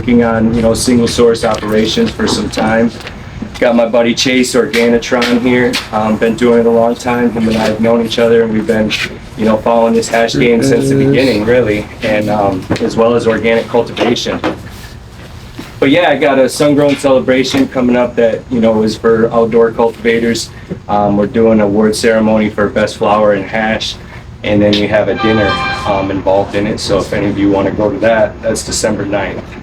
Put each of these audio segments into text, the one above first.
working on, single source operations for some time. Got my buddy Chase, Organitron here. Been doing it a long time. Him and I have known each other, and we've been, following this hash game since the beginning, really, and as well as organic cultivation. But yeah, I got a sun-grown celebration coming up that, is for outdoor cultivators. We're doing an award ceremony for best flower and hash, and then you have a dinner involved in it. So if any of you want to go to that, that's December 9th.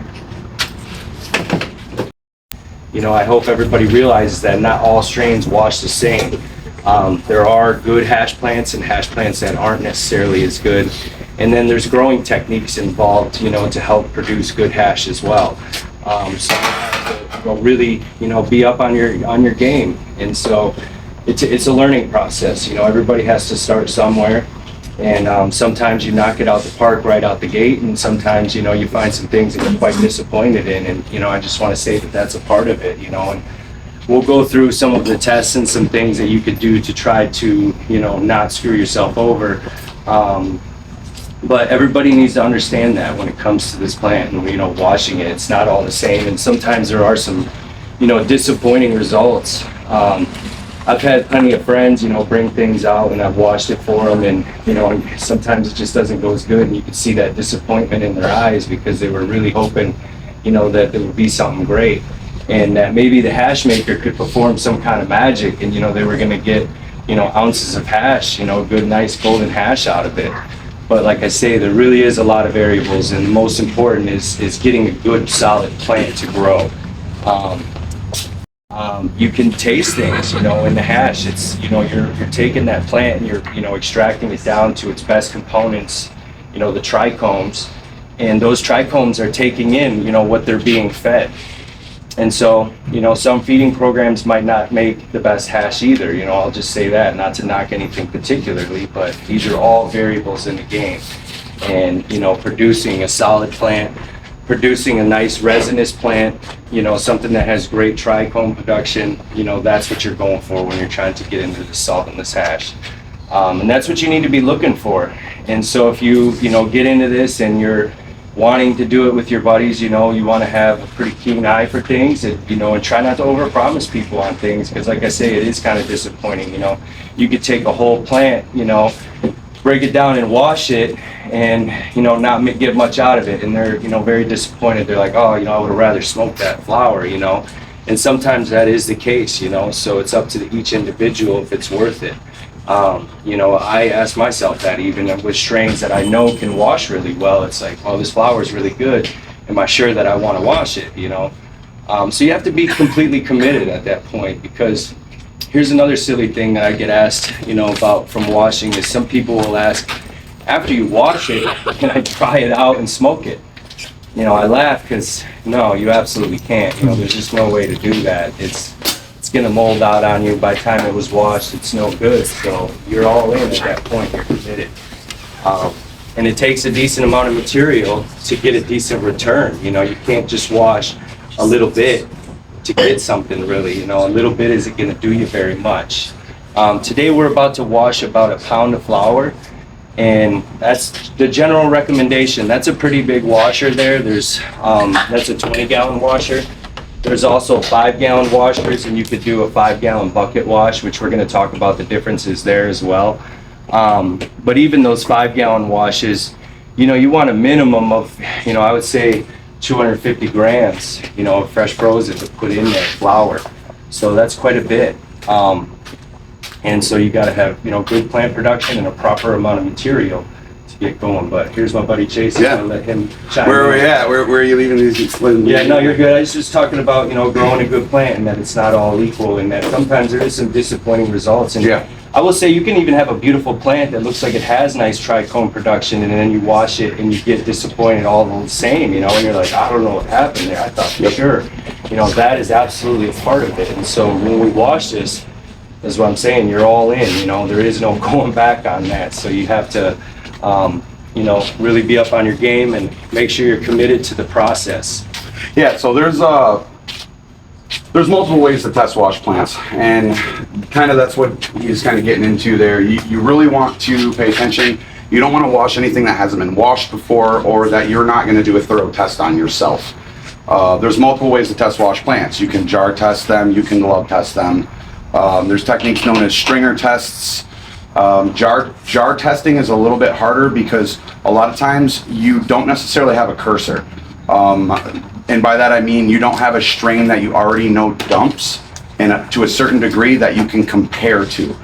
I hope everybody realizes that not all strains wash the same. There are good hash plants and hash plants that aren't necessarily as good. And then there's growing techniques involved, to help produce good hash as well. So really, be up on your game. And so it's a learning process. Everybody has to start somewhere. And sometimes you knock it out the park right out the gate, and sometimes, you find some things that you're quite disappointed in. And, I just want to say that that's a part of it, and we'll go through some of the tests and some things that you could do to try to, not screw yourself over. But everybody needs to understand that when it comes to this plant and, washing it, it's not all the same. And sometimes there are some, disappointing results. I've had plenty of friends, bring things out, and I've washed it for them, and, sometimes it just doesn't go as good, and you can see that disappointment in their eyes because they were really hoping, that there would be something great, and that maybe the hash maker could perform some kind of magic, and, they were going to get, ounces of hash, good, nice golden hash out of it. But like I say, there really is a lot of variables, and the most important is getting a good, solid plant to grow. You can taste things, in the hash. It's, you're taking that plant and you're, extracting it down to its best components, the trichomes, and those trichomes are taking in, what they're being fed. And so, some feeding programs might not make the best hash either, I'll just say that, not to knock anything particularly, but these are all variables in the game. And, producing a solid plant, producing a nice resinous plant, something that has great trichome production, that's what you're going for when you're trying to get into the solventless hash. And that's what you need to be looking for. And so if you, get into this and you're wanting to do it with your buddies, you want to have a pretty keen eye for things, and, and try not to overpromise people on things, because like I say, it is kind of disappointing. You could take a whole plant, break it down and wash it, and not get much out of it, and they're very disappointed. They're like, oh, I would have rather smoked that flower, and sometimes that is the case, so it's up to each individual if it's worth it. I ask myself that even with strains that I know can wash really well. It's like, oh, this flower is really good, am I sure that I want to wash it? So you have to be completely committed at that point, because here's another silly thing that I get asked, about from washing, is some people will ask, after you wash it, can I dry it out and smoke it? I laugh because, no, you absolutely can't. There's just no way to do that. It's going to mold out on you. By the time it was washed, it's no good. So you're all in at that point. You're committed. And it takes a decent amount of material to get a decent return. You can't just wash a little bit to get something really, a little bit isn't going to do you very much. Today we're about to wash about a pound of flour, and that's the general recommendation. That's a pretty big washer there. That's a 20-gallon washer. There's also 5-gallon washers, and you could do a 5-gallon bucket wash, which we're going to talk about the differences there as well. But even those 5-gallon washes, you want a minimum of, I would say 250 grams, of fresh frozen to put in that flour. So that's quite a bit. And so you got to have, good plant production and a proper amount of material to get going. But here's my buddy Chase. Yeah. I'm gonna let him chime Where are in. we at? Where are you leaving these? Yeah, no, you're good. I was just talking about, growing a good plant, and that it's not all equal, and that sometimes there is some disappointing results. And Yeah. I will say you can even have a beautiful plant that looks like it has nice trichome production, and then you wash it and you get disappointed all the same, and you're like, I don't know what happened there. I thought for sure, that is absolutely a part of it. And so when we wash this, that's what I'm saying, you're all in, there is no going back on that. So you have to, really be up on your game and make sure you're committed to the process. Yeah, so there's multiple ways to test wash plants, and kind of that's what he's kind of getting into there. You really want to pay attention. You don't want to wash anything that hasn't been washed before, or that you're not going to do a thorough test on yourself. There's multiple ways to test wash plants. You can jar test them, you can glove test them. There's techniques known as stringer tests. Jar testing is a little bit harder because a lot of times you don't necessarily have a cursor. And by that I mean you don't have a strain that you already know dumps and to a certain degree that you can compare to.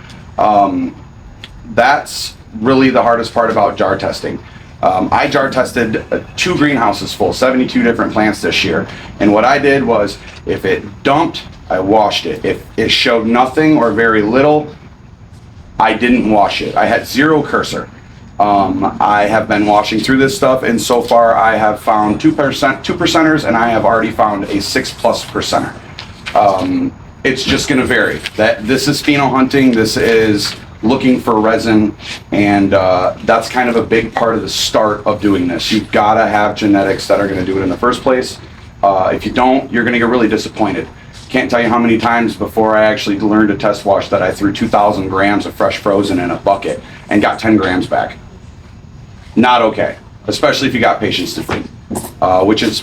That's really the hardest part about jar testing. I jar tested 2 greenhouses full, 72 different plants this year. And what I did was, if it dumped, I washed it. If it showed nothing or very little, I didn't wash it. I had 0 cursor. I have been washing through this stuff, and so far I have found 2 percenters, and I have already found a 6+ percenter. It's just going to vary. This is pheno hunting. This is looking for resin, and that's kind of a big part of the start of doing this. You've got to have genetics that are going to do it in the first place. If you don't, you're going to get really disappointed. Can't tell you how many times before I actually learned to test wash that I threw 2,000 grams of fresh frozen in a bucket and got 10 grams back. Not okay, especially if you got patience to feed, which is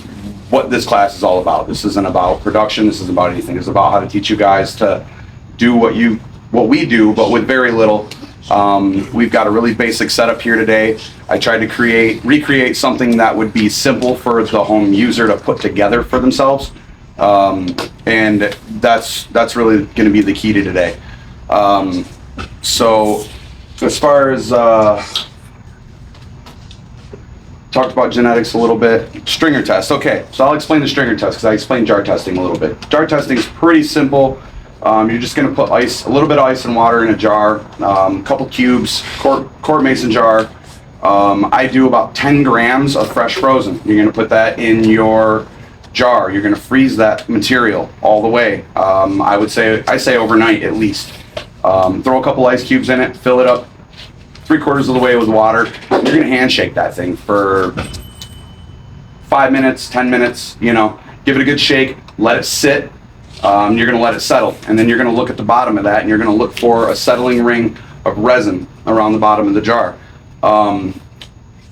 what this class is all about. This isn't about production. This isn't about anything. It's about how to teach you guys to do what we do, but with very little. We've got a really basic setup here today. I tried to recreate something that would be simple for the home user to put together for themselves. And that's really going to be the key to today. So as far as talked about genetics a little bit, stringer test. Okay, so I'll explain the stringer test because I explained jar testing a little bit. Jar testing is pretty simple. You're just going to put a little bit of ice and water in a jar, a couple cubes, quart mason jar. I do about 10 grams of fresh frozen. You're going to put that in your jar. You're going to freeze that material all the way. I say overnight at least. Throw a couple ice cubes in it, fill it up 3/4 of the way with water. You're going to handshake that thing for 5 minutes, 10 minutes, give it a good shake, let it sit. You're going to let it settle, and then you're going to look at the bottom of that, and you're going to look for a settling ring of resin around the bottom of the jar.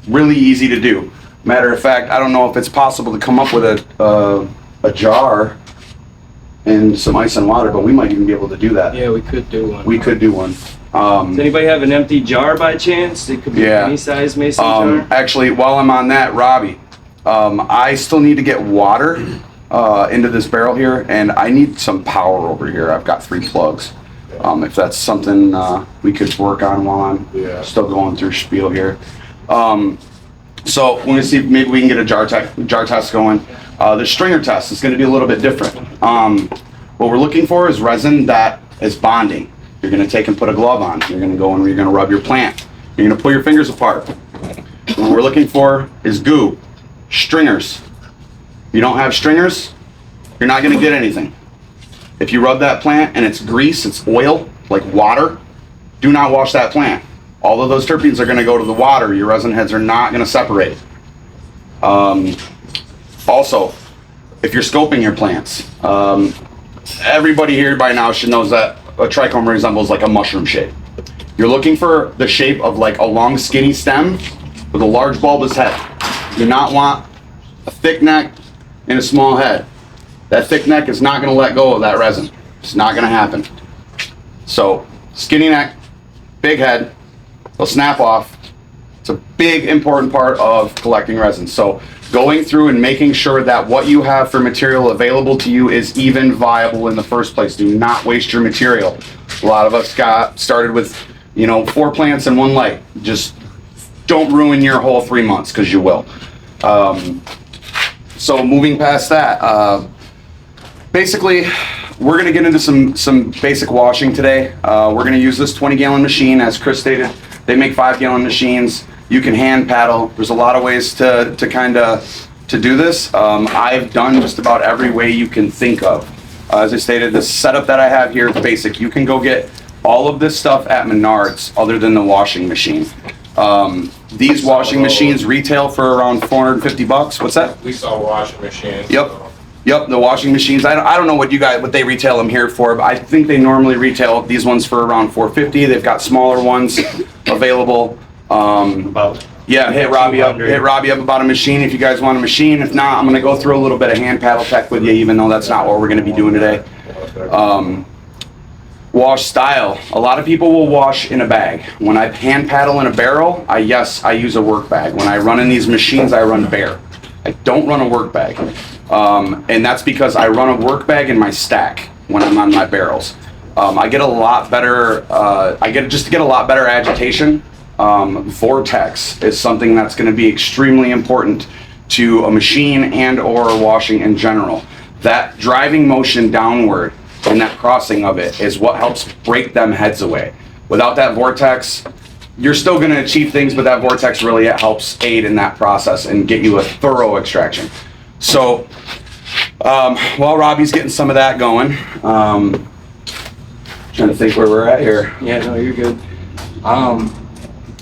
Really easy to do. Matter of fact, I don't know if it's possible to come up with a jar and some ice and water, but we might even be able to do that. Yeah, we could do one. We could do one. Does anybody have an empty jar by chance? It could be any size mason jar. Actually, while I'm on that, Robbie, I still need to get water into this barrel here, and I need some power over here. I've got 3 plugs. If that's something we could work on while I'm still going through spiel here. So we're gonna see if maybe we can get a jar test going. The stringer test is gonna be a little bit different. What we're looking for is resin that is bonding. You're gonna take and put a glove on. You're gonna go and you're gonna rub your plant. You're gonna pull your fingers apart. What we're looking for is goo, stringers. If you don't have stringers, you're not gonna get anything. If you rub that plant and it's grease, it's oil, like water, do not wash that plant. All of those terpenes are gonna go to the water. Your resin heads are not gonna separate. Also, if you're scoping your plants, everybody here by now should know that a trichome resembles like a mushroom shape. You're looking for the shape of like a long skinny stem with a large bulbous head. You do not want a thick neck and a small head. That thick neck is not gonna let go of that resin. It's not gonna happen. So, skinny neck, big head, they'll snap off. It's a big important part of collecting resin. So going through and making sure that what you have for material available to you is even viable in the first place. Do not waste your material. A lot of us got started with 4 plants and 1 light. Just don't ruin your whole 3 months, because you will. So moving past that, basically we're going to get into some basic washing today. We're going to use this 20-gallon machine. As Chris stated, they make 5-gallon machines. You can hand paddle. There's a lot of ways to do this. I've done just about every way you can think of. As I stated, the setup that I have here is basic. You can go get all of this stuff at Menards other than the washing machine. These washing machines retail for around $450. What's that? We saw washing machines. Yep, the washing machines. I don't know what they retail them here for, but I think they normally retail these ones for around $450. They've got smaller ones available. About Yeah, hit Robbie up. 200. Hit Robbie up about a machine if you guys want a machine. If not, I'm gonna go through a little bit of hand paddle tech with you, even though that's not what we're gonna be doing today. Wash style. A lot of people will wash in a bag. When I hand paddle in a barrel, I use a work bag. When I run in these machines, I run bare. I don't run a work bag, and that's because I run a work bag in my stack when I'm on my barrels. I get a lot better. I get a lot better agitation. Vortex is something that's going to be extremely important to a machine and or washing in general. That driving motion downward and that crossing of it is what helps break them heads away. Without that vortex, you're still going to achieve things, but that vortex really helps aid in that process and get you a thorough extraction. So while Robbie's getting some of that going, trying to think where we're at here. Yeah, no, you're good.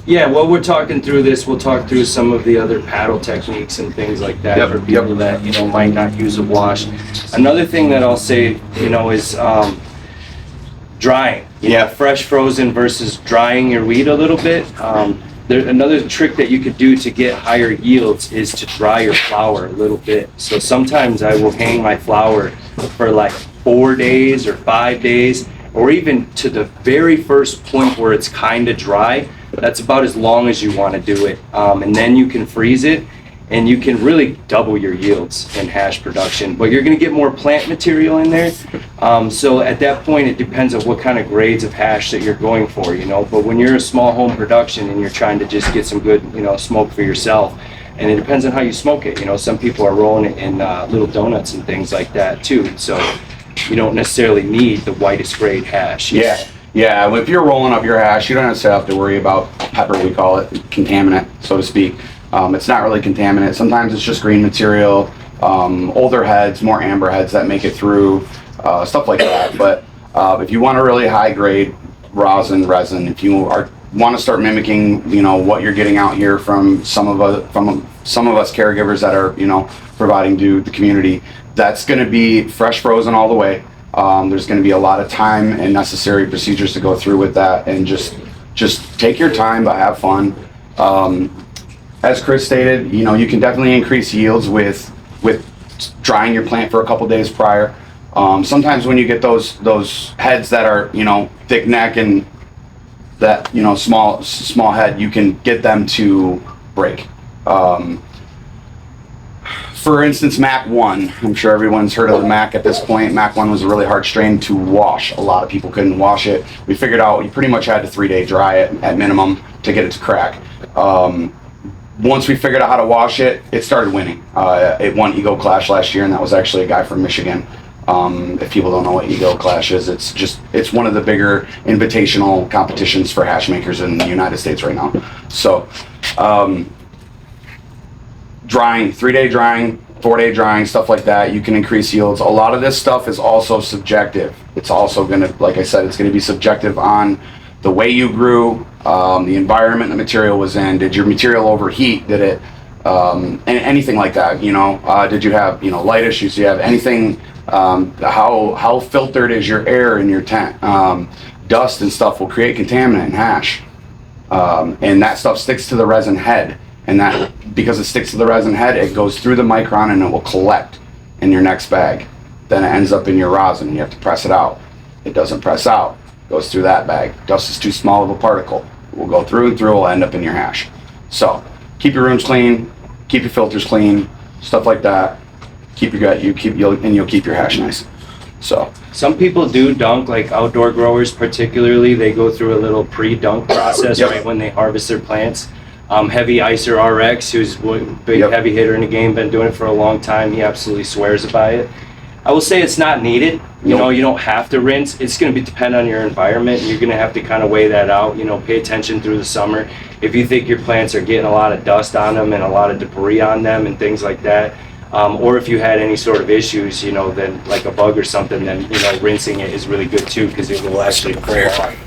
Yeah, while we're talking through this, we'll talk through some of the other paddle techniques and things like that for people that, might not use a wash. Another thing that I'll say, is drying. Fresh frozen versus drying your wheat a little bit. Another trick that you could do to get higher yields is to dry your flour a little bit. So sometimes I will hang my flour for like 4 days or 5 days, or even to the very first point where it's kind of dry. That's about as long as you want to do it. And then you can freeze it, and you can really double your yields in hash production. But you're going to get more plant material in there. So at that point, it depends on what kind of grades of hash that you're going for, But when you're a small home production and you're trying to just get some good, smoke for yourself, and it depends on how you smoke it. Some people are rolling it in little donuts and things like that too. So you don't necessarily need the whitest grade hash. Yeah, if you're rolling up your hash, you don't necessarily have to worry about pepper, we call it, contaminant, so to speak. It's not really contaminant. Sometimes it's just green material, older heads, more amber heads that make it through, stuff like that. But if you want a really high grade resin, if you want to start mimicking, what you're getting out here from some of us caregivers that are, providing to the community, that's going to be fresh frozen all the way. There's going to be a lot of time and necessary procedures to go through with that, and just take your time but have fun. As Chris stated, you can definitely increase yields with drying your plant for a couple days prior. Sometimes when you get those heads that are thick neck and that small head, you can get them to break. For instance, Mac 1, I'm sure everyone's heard of the Mac at this point. Mac 1 was a really hard strain to wash. A lot of people couldn't wash it. We figured out you pretty much had to 3-day dry it at minimum to get it to crack. Once we figured out how to wash it, it started winning. It won Ego Clash last year, and that was actually a guy from Michigan. If people don't know what Ego Clash is, it's one of the bigger invitational competitions for hash makers in the United States right now. So, drying, 3-day drying, 4-day drying, stuff like that, you can increase yields. A lot of this stuff is also subjective. It's also gonna, like I said, it's gonna be subjective on the way you grew, the environment the material was in. Did your material overheat? Did it, and anything like that, did you have, light issues? Do you have anything, how filtered is your air in your tent? Dust and stuff will create contaminant in hash. And that stuff sticks to the resin head. And that, because it sticks to the resin head, it goes through the micron and it will collect in your next bag. Then it ends up in your rosin. You have to press it out. It doesn't press out. It goes through that bag. Dust is too small of a particle. It will go through and through. It will end up in your hash. So keep your rooms clean. Keep your filters clean. Stuff like that. Keep your gut. You'll keep your hash nice. So some people do dunk, like outdoor growers particularly. They go through a little pre-dunk process right when they harvest their plants. Heavy Icer RX, who's a big heavy hitter in the game, been doing it for a long time. He absolutely swears by it. I will say it's not needed. You don't have to rinse. It's going to depend on your environment. You're going to have to kind of weigh that out. Pay attention through the summer. If you think your plants are getting a lot of dust on them and a lot of debris on them and things like that, or if you had any sort of issues, then like a bug or something, then rinsing it is really good too, because it will actually pull off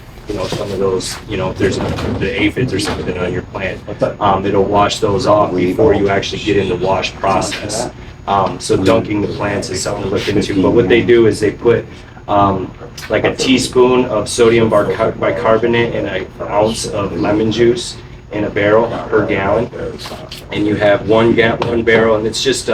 some of those, if there's the aphids or something on your plant, it'll wash those off before you actually get in the wash process. So dunking the plants is something to look into. But what they do is they put like a teaspoon of sodium bicarbonate and an ounce of lemon juice in a barrel per gallon, and you have one barrel, and it's just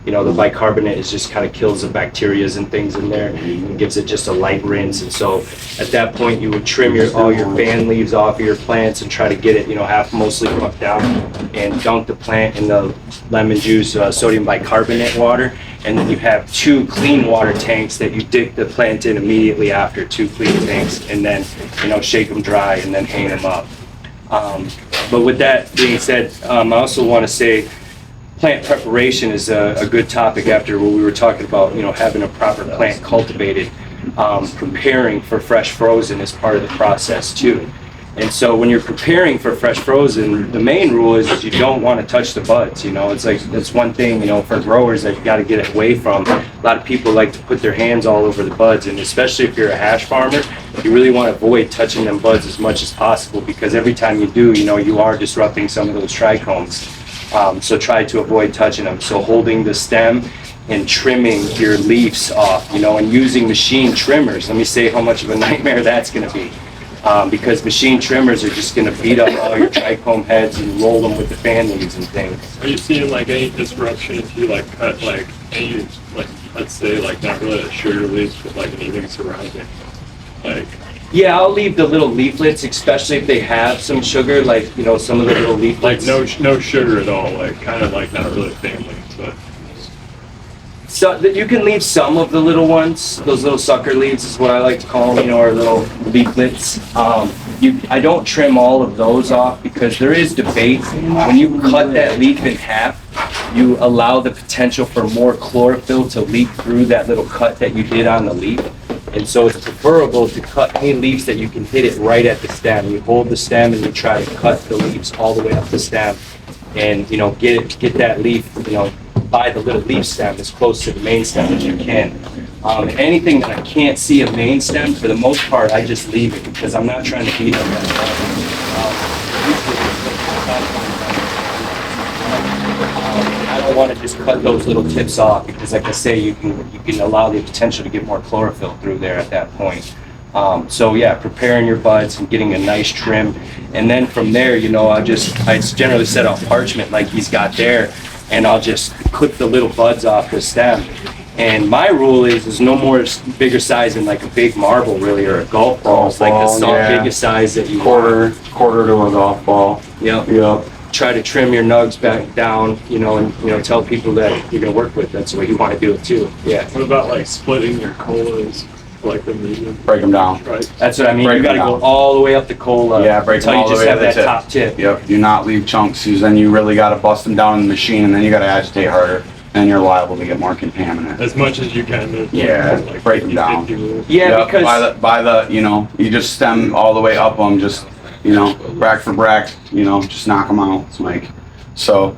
you know, the bicarbonate is just kind of kills the bacterias and things in there and gives it just a light rinse. And so at that point you would trim all your fan leaves off of your plants and try to get it, you know, half mostly cooked down, and dunk the plant in the lemon juice, sodium bicarbonate water. And then you have 2 clean water tanks that you dip the plant in immediately after, 2 clean tanks, and then, you know, shake them dry and then hang them up. But with that being said, I also want to say plant preparation is a good topic after what we were talking about, you know, having a proper plant cultivated. Preparing for fresh frozen is part of the process too. And so when you're preparing for fresh frozen, the main rule is you don't want to touch the buds. You know, it's like, that's one thing, you know, for growers that you got to get away from. A lot of people like to put their hands all over the buds, and especially if you're a hash farmer, you really want to avoid touching them buds as much as possible, because every time you do, you know, you are disrupting some of those trichomes. So try to avoid touching them. So holding the stem and trimming your leaves off, you know, and using machine trimmers. Let me say how much of a nightmare that's going to be. Because machine trimmers are just going to beat up all your trichome heads and roll them with the fan leaves and things. Are you seeing like any disruption if you like cut like any, like, let's say like not really a sugar leaf but like anything surrounding, like? Yeah, I'll leave the little leaflets, especially if they have some sugar, like, you know, some of the little leaflets. Like no sugar at all, like kind of like not really family, but. So you can leave some of the little ones, those little sucker leaves is what I like to call them, you know, or little leaflets. I don't trim all of those off, because there is debate. When you cut that leaf in half, you allow the potential for more chlorophyll to leak through that little cut that you did on the leaf. And so it's preferable to cut any leaves that you can hit it right at the stem. You hold the stem and you try to cut the leaves all the way up the stem, and, you know, get that leaf, you know, by the little leaf stem as close to the main stem as you can. Anything that I can't see a main stem, for the most part, I just leave it, because I'm not trying to beat up that I don't want to just cut those little tips off, because, like I say, you can allow the potential to get more chlorophyll through there at that point. So yeah, preparing your buds and getting a nice trim, and then from there, you know, I generally set out parchment like he's got there, and I'll just clip the little buds off the stem. And my rule is no more bigger size than like a big marble, really, or a golf ball. It's like the biggest size that you quarter to a golf ball. Yep. Try to trim your nugs back down, you know, and, you know, tell people that you're gonna work with. That's the way you want to do it too. Yeah. What about like splitting your colas, like the medium? Break them down. Right. That's what I mean. Break you got to go all the way up the cola. Yeah, break them until all you the just way have to the that tip. top tip. Yep. Do not leave chunks, because then you really got to bust them down in the machine, and then you got to agitate harder, and you're liable to get more contaminant. As much as you can. Yeah, like break them down. 50 rules. Yeah, Yep, because by the you know, you just stem all the way up them, just, you know, bract for bract, you know, just knock them out. It's like, so.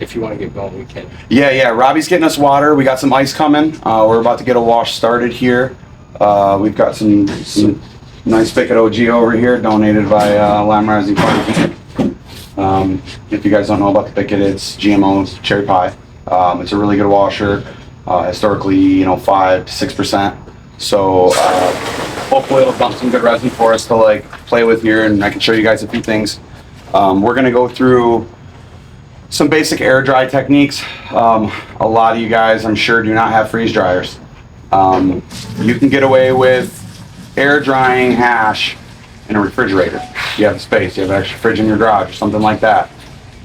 if you want to get going, we can. Yeah. Robbie's getting us water. We got some ice coming. We're about to get a wash started here. We've got some nice Picket OG over here, donated by Lamb Rising Party Camp. If you guys don't know about the Picket, it's GMO's cherry pie. It's a really good washer. Historically, you know, 5 to 6%. So hopefully it'll dump some good resin for us to like play with here, and I can show you guys a few things. We're gonna go through some basic air dry techniques. A lot of you guys, I'm sure, do not have freeze dryers. You can get away with air drying hash in a refrigerator. You have the space, you have an extra fridge in your garage or something like that.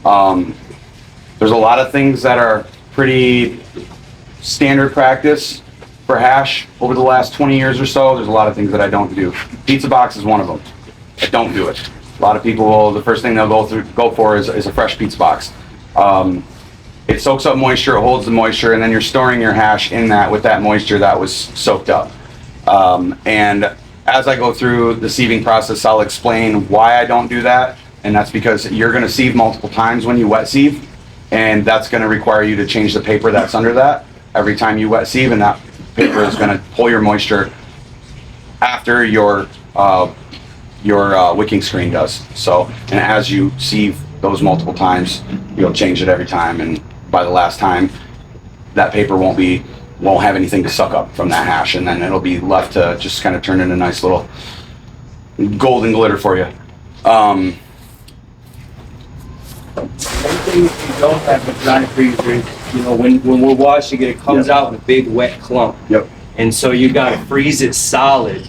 There's a lot of things that are pretty standard practice for hash over the last 20 years or so. There's a lot of things that I don't do. Pizza box is one of them. I don't do it. A lot of people, the first thing they'll go for is a fresh pizza box. It soaks up moisture, it holds the moisture, and then you're storing your hash in that with that moisture that was soaked up. And as I go through the sieving process, I'll explain why I don't do that, and that's because you're going to sieve multiple times when you wet sieve, and that's going to require you to change the paper that's under that every time you wet sieve, and that paper is going to pull your moisture after your wicking screen does. So, and as you sieve those multiple times, you'll change it every time, and by the last time, that paper won't have anything to suck up from that hash, and then it'll be left to just kind of turn into a nice little golden glitter for you. One thing if you don't have a dry freezer is, you know, when we're washing it comes out in a big wet clump. Yep. And so you gotta freeze it solid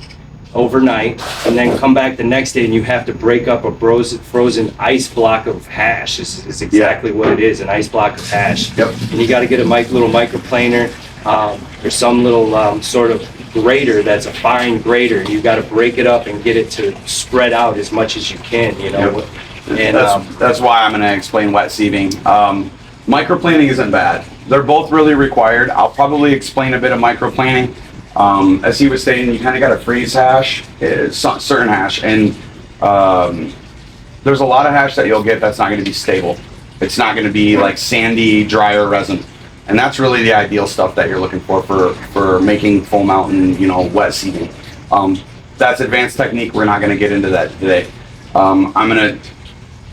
overnight and then come back the next day and you have to break up a frozen ice block of hash. This is exactly what it is, an ice block of hash. Yep. And you gotta get a little microplaner or some little sort of grater that's a fine grater. And you gotta break it up and get it to spread out as much as you can, you know. Yep. And that's why I'm going to explain wet sieving. Microplaning isn't bad. They're both really required. I'll probably explain a bit of microplaning. As he was saying, you kind of got to freeze hash, certain hash, and there's a lot of hash that you'll get that's not going to be stable. It's not going to be like sandy, drier resin, and that's really the ideal stuff that you're looking for making full mountain, you know, wet sieving. That's advanced technique. We're not going to get into that today. I'm going to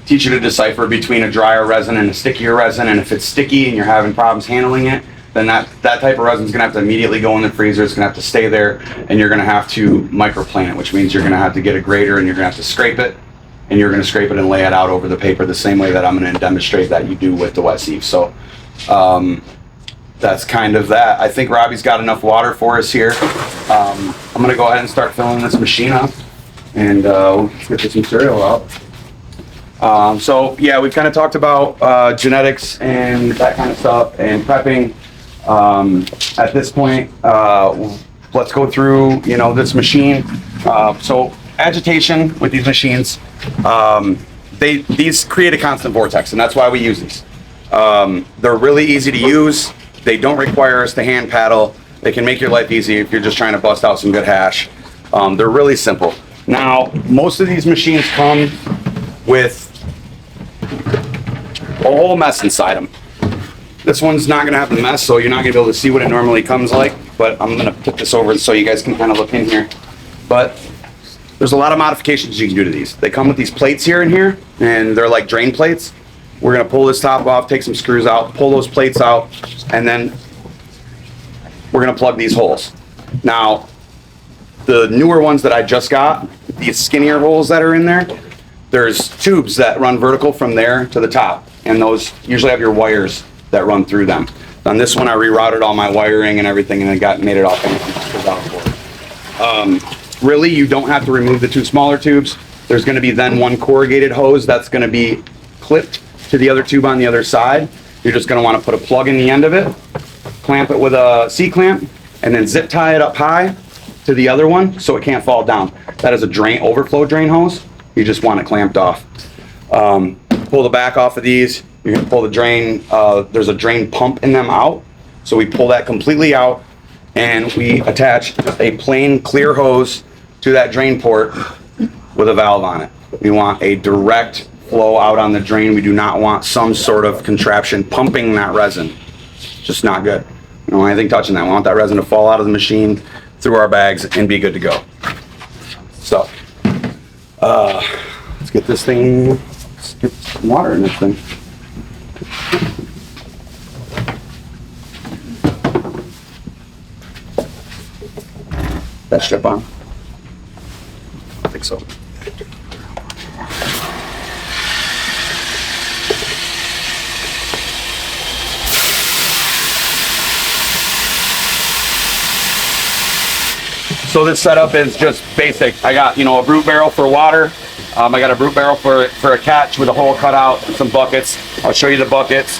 teach you to decipher between a drier resin and a stickier resin, and if it's sticky and you're having problems handling it, then that type of resin is going to have to immediately go in the freezer. It's going to have to stay there, and you're going to have to microplane it, which means you're going to have to get a grater and you're going to have to scrape it, and you're going to scrape it and lay it out over the paper the same way that I'm going to demonstrate that you do with the wet sieve. So that's kind of that. I think Robbie's got enough water for us here. I'm going to go ahead and start filling this machine up, and let's get this material out. So yeah, we've kind of talked about genetics and that kind of stuff and prepping. At this point, let's go through, you know, this machine. So agitation with these machines, these create a constant vortex, and that's why we use these. They're really easy to use. They don't require us to hand paddle. They can make your life easy if you're just trying to bust out some good hash. They're really simple. Now, most of these machines come with a whole mess inside them. This one's not gonna have the mess, so you're not gonna be able to see what it normally comes like, but I'm gonna put this over so you guys can kind of look in here. But there's a lot of modifications you can do to these. They come with these plates here and here, and they're like drain plates. We're gonna pull this top off, take some screws out, pull those plates out, and then we're gonna plug these holes. Now, the newer ones that I just got, these skinnier holes that are in there, there's tubes that run vertical from there to the top, and those usually have your wires that run through them. On this one, I rerouted all my wiring and everything, and I made it all really, you don't have to remove the two smaller tubes. There's going to be then one corrugated hose that's going to be clipped to the other tube on the other side. You're just going to want to put a plug in the end of it, clamp it with a C-clamp, and then zip tie it up high to the other one so it can't fall down. That is a overflow drain hose. You just want it clamped off. Pull the back off of these. You're gonna pull the drain. There's a drain pump in them out. So we pull that completely out, and we attach a plain clear hose to that drain port with a valve on it. We want a direct flow out on the drain. We do not want some sort of contraption pumping that resin. It's just not good. We don't want anything touching that. We want that resin to fall out of the machine through our bags and be good to go. So let's get this thing, let's get some water in this thing. That strip on? I think so. So this setup is just basic. I got, a brute barrel for water. I got a brute barrel for a catch with a hole cut out and some buckets. I'll show you the buckets.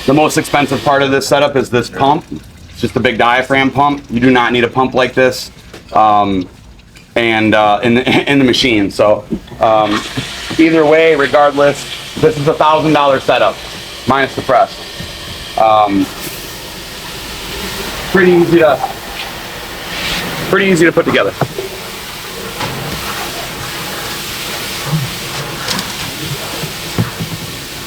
The most expensive part of this setup is this pump. It's just a big diaphragm pump. You do not need a pump like this in the machine. So either way, regardless, this is a $1,000 setup minus the press. Pretty easy to put together.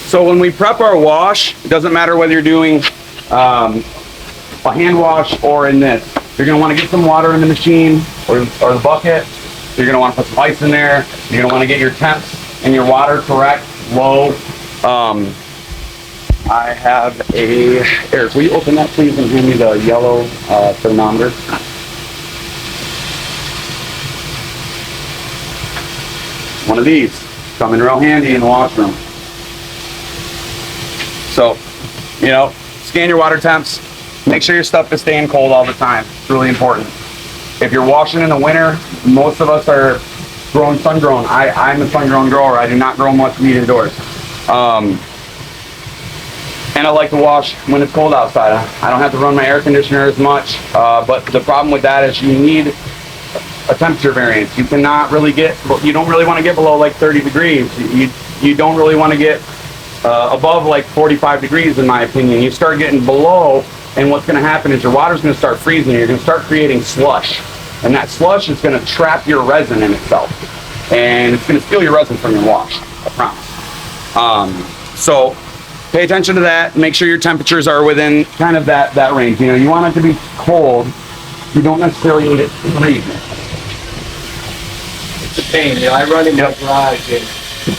So when we prep our wash, it doesn't matter whether you're doing a hand wash or in this. You're going to want to get some water in the machine or the bucket. You're going to want to put some ice in there. You're going to want to get your temps and your water correct, low. I have Eric, will you open that please and hand me the yellow thermometer? One of these come in real handy in the washroom. So, you know, scan your water temps. Make sure your stuff is staying cold all the time. It's really important. If you're washing in the winter, most of us are growing sun-grown. I'm a sun-grown grower. I do not grow much weed indoors. And I like to wash when it's cold outside. I don't have to run my air conditioner as much, but the problem with that is you need a temperature variance. You cannot really you don't really want to get below like 30 degrees. You don't really want to get above like 45 degrees in my opinion. You start getting below, and what's going to happen is your water's going to start freezing. You're going to start creating slush, and that slush is going to trap your resin in itself, and it's going to steal your resin from your wash, I promise. So pay attention to that. Make sure your temperatures are within kind of that range. You know, you want it to be cold. You don't necessarily need it freezing. It's a pain. You know, I run in my garage and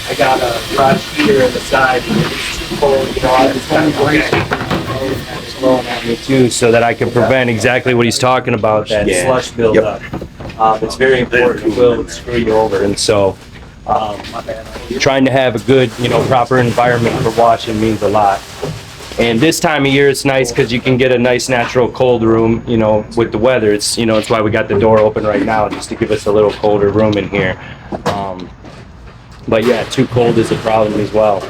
I got a garage heater on the side and it's too cold. You know, I just kind of blowing at me too, so that I can prevent exactly what he's talking about, that slush buildup. It's very important. It will screw you over, and so trying to have a good, you know, proper environment for washing means a lot. And this time of year, it's nice because you can get a nice natural cold room, you know, with the weather. It's, you know, it's why we got the door open right now, just to give us a little colder room in here. But yeah, too cold is a problem as well.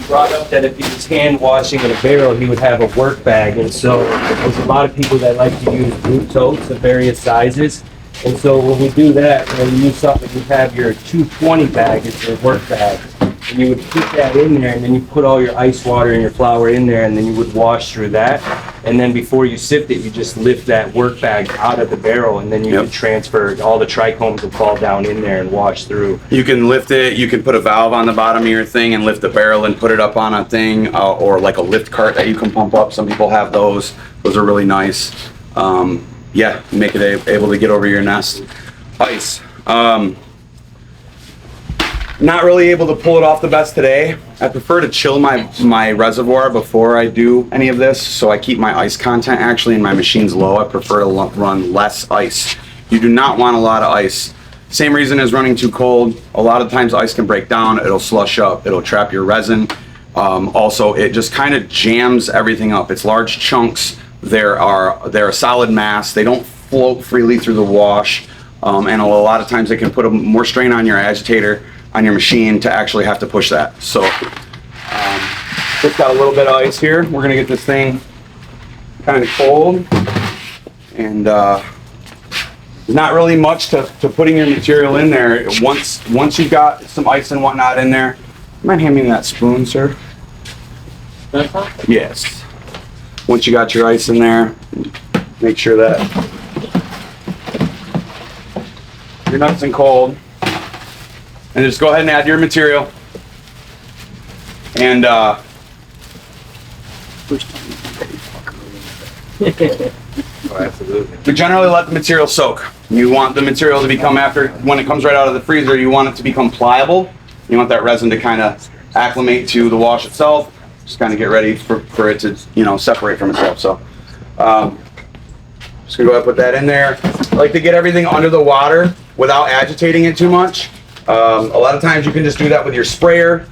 Brought up that if he was hand washing in a barrel, he would have a work bag, and so there's a lot of people that like to use boot totes of various sizes, and so when we do that, when you use something, you have your 220 bag as your work bag, and you would keep that in there, and then you put all your ice water and your flour in there, and then you would wash through that, and then before you sift it, you just lift that work bag out of the barrel, and then you can transfer, all the trichomes will fall down in there and wash through. You can lift it, you can put a valve on the bottom of your thing and lift the barrel and put it up on a thing, or like a lift cart that you can pump up. Some people have those. Those are really nice. Yeah, make it able to get over your nest. Ice. Not really able to pull it off the best today. I prefer to chill my reservoir before I do any of this, so I keep my ice content actually in my machines low. I prefer to run less ice. You do not want a lot of ice. Same reason as running too cold. A lot of times ice can break down, it'll slush up, it'll trap your resin. Also, it just kind of jams everything up. It's large chunks. They're a solid mass. They don't float freely through the wash, and a lot of times they can put more strain on your agitator, on your machine, to actually have to push that. So just got a little bit of ice here. We're gonna get this thing kind of cold, and there's not really much to putting your material in there. Once you've got some ice and whatnot in there, you mind handing me that spoon, sir? Yes. Once you got your ice in there, make sure that you're nice and cold. And just go ahead and add your material. And we generally let the material soak. You want the material to become, when it comes right out of the freezer, you want it to become pliable. You want that resin to kind of acclimate to the wash itself. Just kind of get ready for it to, you know, separate from itself. So just gonna go ahead and put that in there. I like to get everything under the water without agitating it too much. A lot of times you can just do that with your sprayer.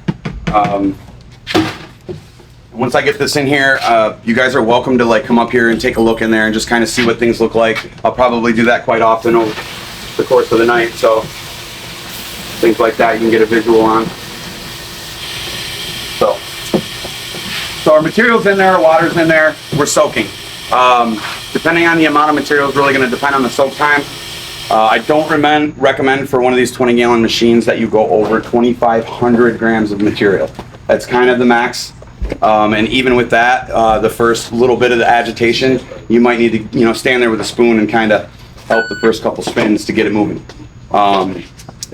Once I get this in here, you guys are welcome to like come up here and take a look in there and just kind of see what things look like. I'll probably do that quite often over the course of the night, so things like that you can get a visual on. So our material's in there, our water's in there, we're soaking. Depending on the amount of material is really going to depend on the soak time. I don't recommend for one of these 20-gallon machines that you go over 2,500 grams of material. That's kind of the max. And even with that, the first little bit of the agitation, you might need to, you know, stand there with a spoon and kind of help the first couple spins to get it moving. And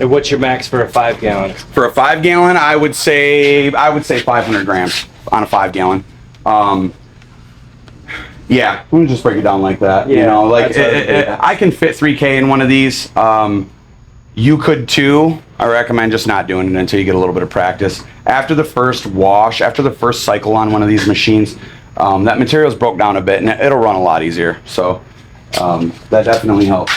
what's your max for a 5-gallon? For a 5-gallon, I would say 500 grams on a 5-gallon. Yeah, let me just break it down like that. Yeah, you know, like I can fit 3K in one of these. You could too. I recommend just not doing it until you get a little bit of practice. After the first wash, after the first cycle on one of these machines, that material's broke down a bit and it'll run a lot easier. So that definitely helps.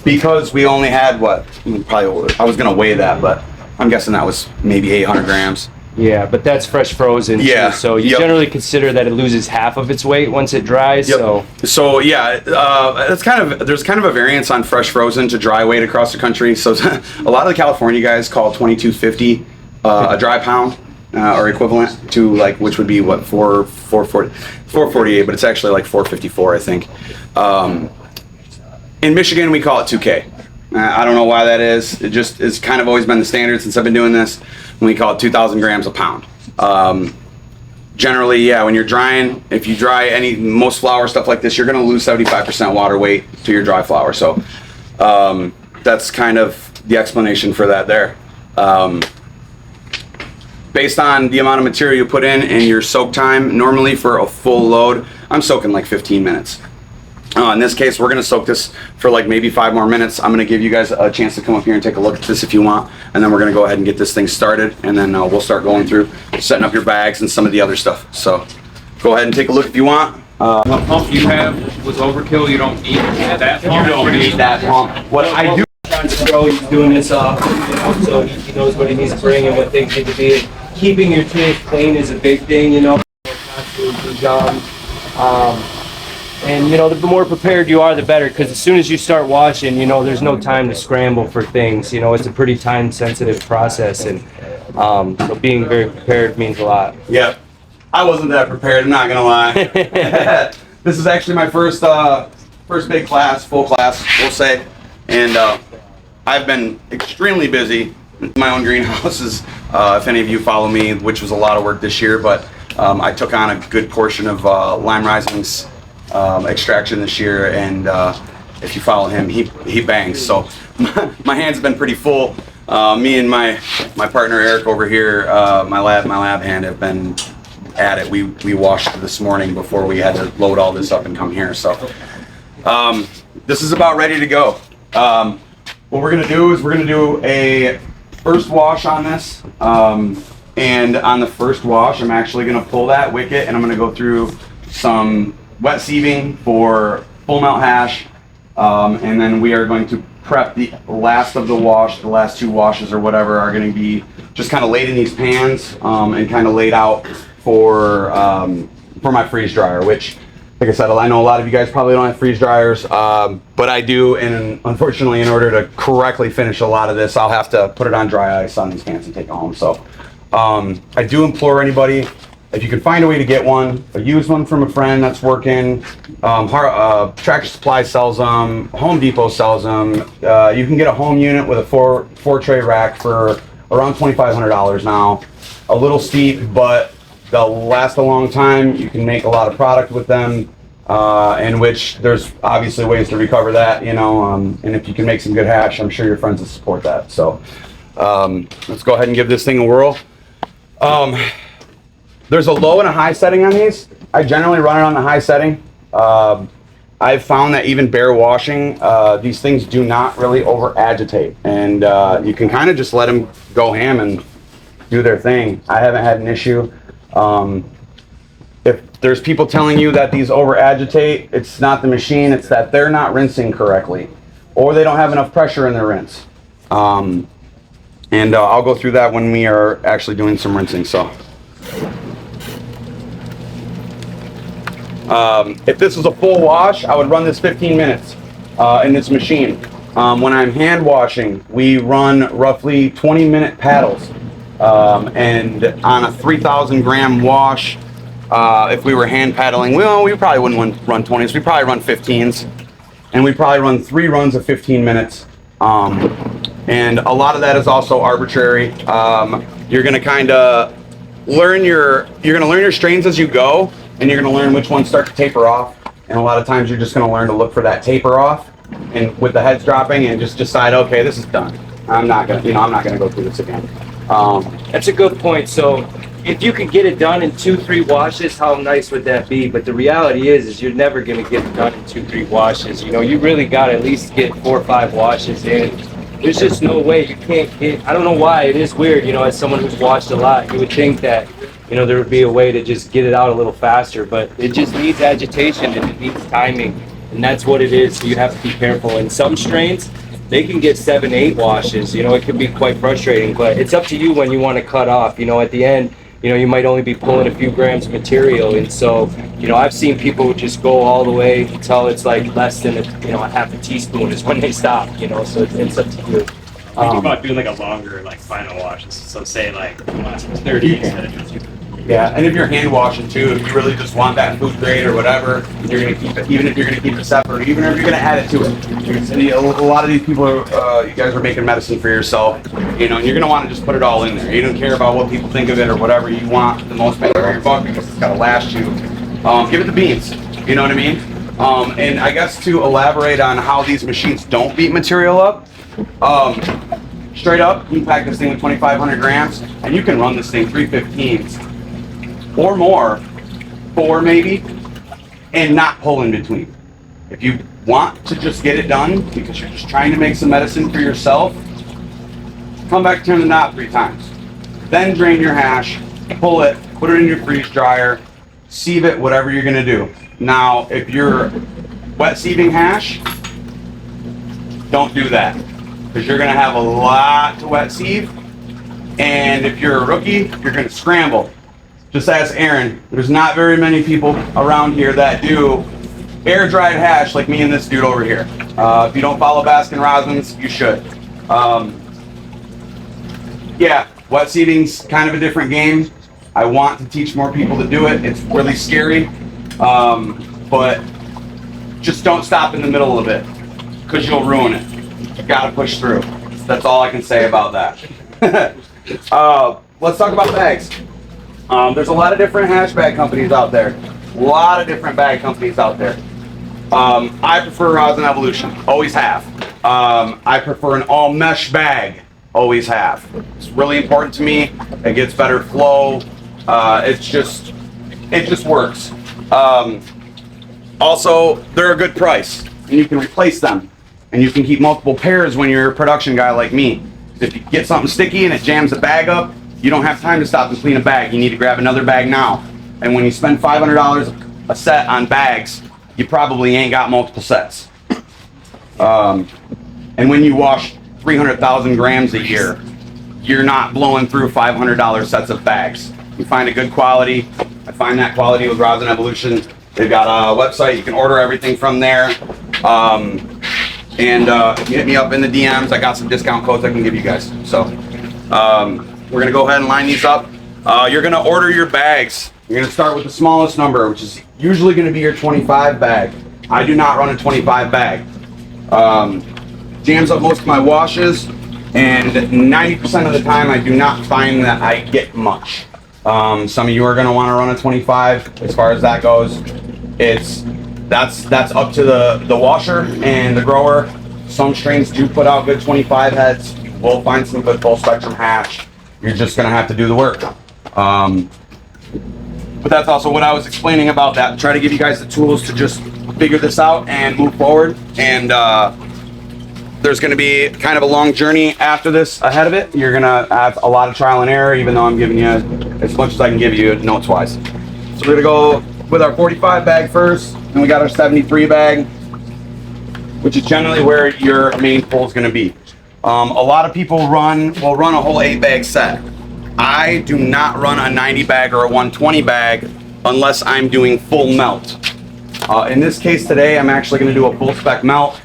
Because we only had probably, I was gonna weigh that, but I'm guessing that was maybe 800 grams. Yeah, but that's fresh frozen. Yeah. Too, so you generally consider that it loses half of its weight once it dries. Yep. So yeah, there's kind of a variance on fresh frozen to dry weight across the country. So a lot of the California guys call 2250 a dry pound or equivalent to like, which would be what 448, but it's actually like 454, I think. In Michigan, we call it 2K. I don't know why that is. It just it's kind of always been the standard since I've been doing this. We call it 2,000 grams a pound. Generally, yeah, when you're drying, if you dry most flour, stuff like this, you're going to lose 75% water weight to your dry flour. So that's kind of the explanation for that there. Based on the amount of material you put in and your soak time, normally for a full load, I'm soaking like 15 minutes. In this case, we're going to soak this for like maybe 5 more minutes. I'm going to give you guys a chance to come up here and take a look at this if you want. And then we're going to go ahead and get this thing started. And then we'll start going through setting up your bags and some of the other stuff. So go ahead and take a look if you want. What pump you have was overkill. You don't need that pump. You don't need that pump. What I do. He's doing this off, so he knows what he needs to bring and what things need to be. Keeping your tank clean is a big thing, you know. And you know, the more prepared you are, the better. Because as soon as you start washing, you know, there's no time to scramble for things. You know, it's a pretty time-sensitive process, and so being very prepared means a lot. Yep, I wasn't that prepared. I'm not gonna lie. This is actually my first big class, full class, we'll say, and I've been extremely busy with my own greenhouses. If any of you follow me, which was a lot of work this year, but I took on a good portion of Lime Rising's extraction this year, and if you follow him, he bangs. So my hands have been pretty full. Me and my partner Eric over here, my lab hand, have been at it. We washed this morning before we had to load all this up and come here. So this is about ready to go. What we're gonna do is we're gonna do a first wash on this, and on the first wash, I'm actually gonna pull that wicket and I'm gonna go through some wet sieving for full melt hash, and then we are going to prep the last of the wash. The last 2 washes or whatever are going to be just kind of laid in these pans and kind of laid out for my freeze dryer, which, like I said, I know a lot of you guys probably don't have freeze dryers, but I do, and unfortunately, in order to correctly finish a lot of this, I'll have to put it on dry ice on these pans and take it home. So I do implore anybody, if you can find a way to get one, a used one from a friend that's working, Tractor Supply sells them, Home Depot sells them. You can get a home unit with a four tray rack for around $2,500 now. A little steep, but they'll last a long time. You can make a lot of product with them, in which there's obviously ways to recover that, you know, and if you can make some good hash, I'm sure your friends will support that. So let's go ahead and give this thing a whirl. There's a low and a high setting on these. I generally run it on the high setting. I've found that even bare washing, these things do not really over agitate, and you can kind of just let them go ham and do their thing. I haven't had an issue. If there's people telling you that these over agitate, it's not the machine, it's that they're not rinsing correctly, or they don't have enough pressure in their rinse. And I'll go through that when we are actually doing some rinsing. So. If this was a full wash, I would run this 15 minutes in this machine. When I'm hand washing, we run roughly 20-minute paddles. And on a 3,000 gram wash, if we were hand paddling, we probably wouldn't run 20s, we probably run 15s. And we probably run 3 runs of 15 minutes. And a lot of that is also arbitrary. You're gonna kind of learn your strains as you go, and you're going to learn which ones start to taper off. And a lot of times you're just going to learn to look for that taper off, and with the heads dropping, and just decide, okay, this is done. I'm not going to go through this again. That's a good point. So if you could get it done in 2-3 washes, how nice would that be? But the reality is you're never going to get it done in 2-3 washes. You know, you really got to at least get 4 or 5 washes in. there's just no way you can't get. I don't know why. It is weird, you know, as someone who's watched a lot, you would think that, you know, there would be a way to just get it out a little faster, but it just needs agitation and it needs timing, and that's what it is. So you have to be careful. And some strains, they can get 7, 8 washes. You know, it can be quite frustrating, but it's up to you when you want to cut off. You know, at the end, you know, you might only be pulling a few grams of material, and so, you know, I've seen people just go all the way until it's like less than a half a teaspoon is when they stop. You know, so it's up to you. Think about doing like a longer like final wash. So say like 30 instead of just. Yeah, and if you're hand washing too, if you really just want that food grade or whatever, you're gonna keep it. Even if you're gonna keep it separate, even if you're gonna add it to it. A lot of these people are, you guys are making medicine for yourself, you know, and you're gonna want to just put it all in there. You don't care about what people think of it or whatever. You want the most bang for your buck because it's gotta last you. Give it the beans. You know what I mean? And I guess to elaborate on how these machines don't beat material up. Straight up, you pack this thing with 2,500 grams, and you can run this thing 315s. Or more, 4 maybe, and not pull in between. If you want to just get it done because you're just trying to make some medicine for yourself, come back, turn the knob 3 times. Then drain your hash, pull it, put it in your freeze dryer, sieve it, whatever you're gonna do. Now, if you're wet sieving hash, don't do that because you're gonna have a lot to wet sieve. And if you're a rookie, you're gonna scramble. Just ask Aaron. There's not very many people around here that do air dried hash like me and this dude over here. If you don't follow Baskin Robbins, you should. Yeah, wet sieving's kind of a different game. I want to teach more people to do it. It's really scary, but just don't stop in the middle of it because you'll ruin it. You gotta push through. That's all I can say about that. Let's talk about bags. There's a lot of different hash bag companies out there. A lot of different bag companies out there. I prefer Rosin Evolution, always have. I prefer an all mesh bag, always have. It's really important to me. It gets better flow. It just works. Also, they're a good price, and you can replace them, and you can keep multiple pairs when you're a production guy like me. If you get something sticky and it jams the bag up, you don't have time to stop and clean a bag. You need to grab another bag now. And when you spend $500 a set on bags, you probably ain't got multiple sets. And when you wash 300,000 grams a year, you're not blowing through $500 sets of bags. You find a good quality. I find that quality with Rosin Evolution. They've got a website. You can order everything from there. Hit me up in the DMs. I got some discount codes I can give you guys. So we're gonna go ahead and line these up. You're gonna order your bags. You're gonna start with the smallest number, which is usually gonna be your 25 bag. I do not run a 25 bag. Jams up most of my washes, and 90% of the time I do not find that I get much. Some of you are gonna wanna run a 25 as far as that goes. That's up to the washer and the grower. Some strains do put out good 25 heads. You will find some good full spectrum hash. You're just gonna have to do the work. But that's also what I was explaining about that. Try to give you guys the tools to just figure this out and move forward. And there's gonna be kind of a long journey after this ahead of it. You're gonna have a lot of trial and error, even though I'm giving you as much as I can give you notes-wise. So we're gonna go with our 45 bag first, and we got our 73 bag, which is generally where your main pull is gonna be. A lot of people will run a whole 8 bag set. I do not run a 90 bag or a 120 bag unless I'm doing full melt. In this case today, I'm actually gonna do a full spec melt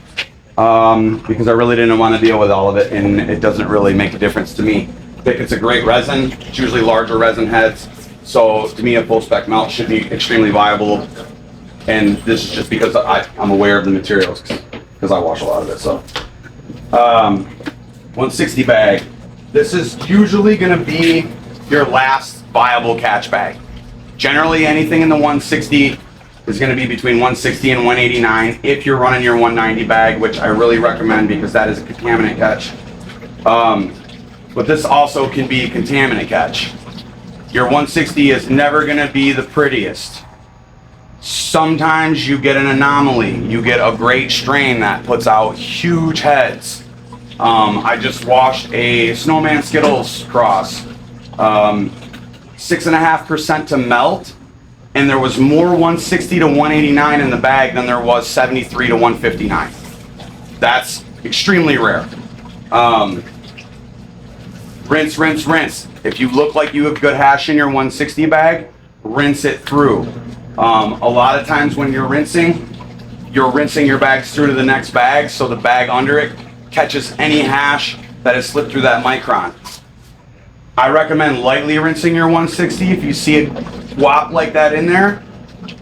because I really didn't want to deal with all of it, and it doesn't really make a difference to me. I think it's a great resin. It's usually larger resin heads. So to me, a full spec melt should be extremely viable. And this is just because I'm aware of the materials because I wash a lot of it. So 160 bag. This is usually going to be your last viable catch bag. Generally, anything in the 160 is going to be between 160 and 189 if you're running your 190 bag, which I really recommend because that is a contaminant catch. But this also can be a contaminant catch. Your 160 is never going to be the prettiest. Sometimes you get an anomaly. You get a great strain that puts out huge heads. I just washed a Snowman Skittles cross, 6.5% to melt, and there was more 160 to 189 in the bag than there was 73 to 159. That's extremely rare. Rinse, rinse, rinse. If you look like you have good hash in your 160 bag, rinse it through. A lot of times when you're rinsing your bags through to the next bag, so the bag under it catches any hash that has slipped through that micron. I recommend lightly rinsing your 160 if you see it whop like that in there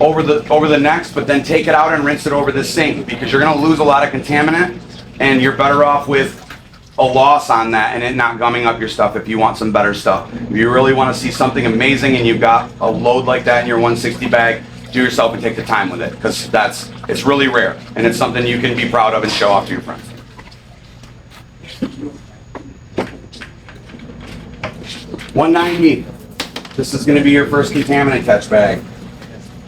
over the next, but then take it out and rinse it over the sink, because you're gonna lose a lot of contaminant, and you're better off with a loss on that and it not gumming up your stuff if you want some better stuff. If you really want to see something amazing and you've got a load like that in your 160 bag, do yourself and take the time with it, because it's really rare and it's something you can be proud of and show off to your friends. $190. This is going to be your first contaminant catch bag.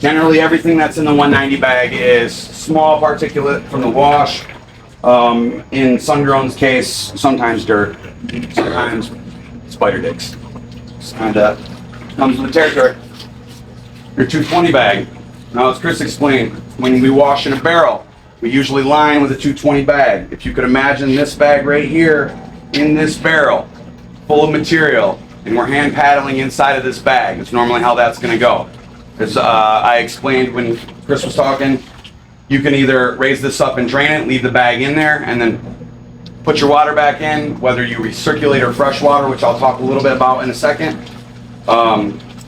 Generally, everything that's in the 190 bag is small particulate from the wash. In sun-grown's case, sometimes dirt, sometimes spider dicks. Just kind of comes with the territory. Your 220 bag. Now, as Chris explained, when we wash in a barrel, we usually line with a 220 bag. If you could imagine this bag right here in this barrel, full of material, and we're hand paddling inside of this bag, it's normally how that's going to go. As I explained when Chris was talking, you can either raise this up and drain it, leave the bag in there, and then put your water back in, whether you recirculate or fresh water, which I'll talk a little bit about in a second.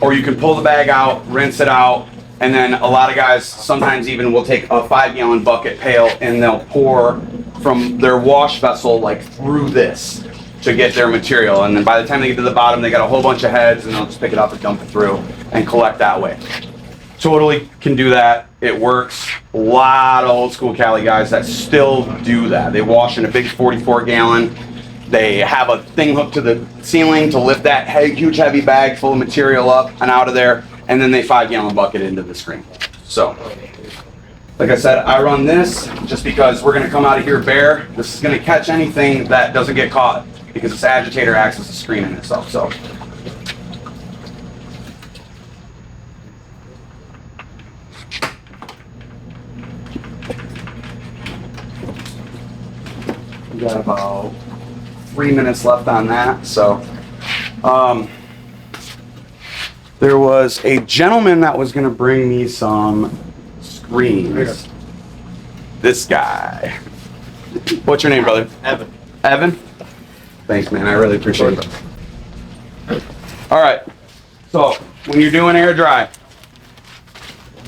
Or you can pull the bag out, rinse it out, and then a lot of guys sometimes even will take a 5-gallon bucket pail and they'll pour from their wash vessel like through this to get their material. And then by the time they get to the bottom, they got a whole bunch of heads, and they'll just pick it up and dump it through and collect that way. Totally can do that. It works. A lot of old school Cali guys that still do that. They wash in a big 44-gallon. They have a thing hooked to the ceiling to lift that huge heavy bag full of material up and out of there, and then they 5-gallon bucket into the screen. So, like I said, I run this just because we're going to come out of here bare. This is going to catch anything that doesn't get caught, because this agitator acts as a screen in itself. So. We got about 3 minutes left on that. So, there was a gentleman that was going to bring me some screens. This guy. What's your name, brother? Evan. Evan? Thanks, man. I really appreciate it. All right. So, when you're doing air dry,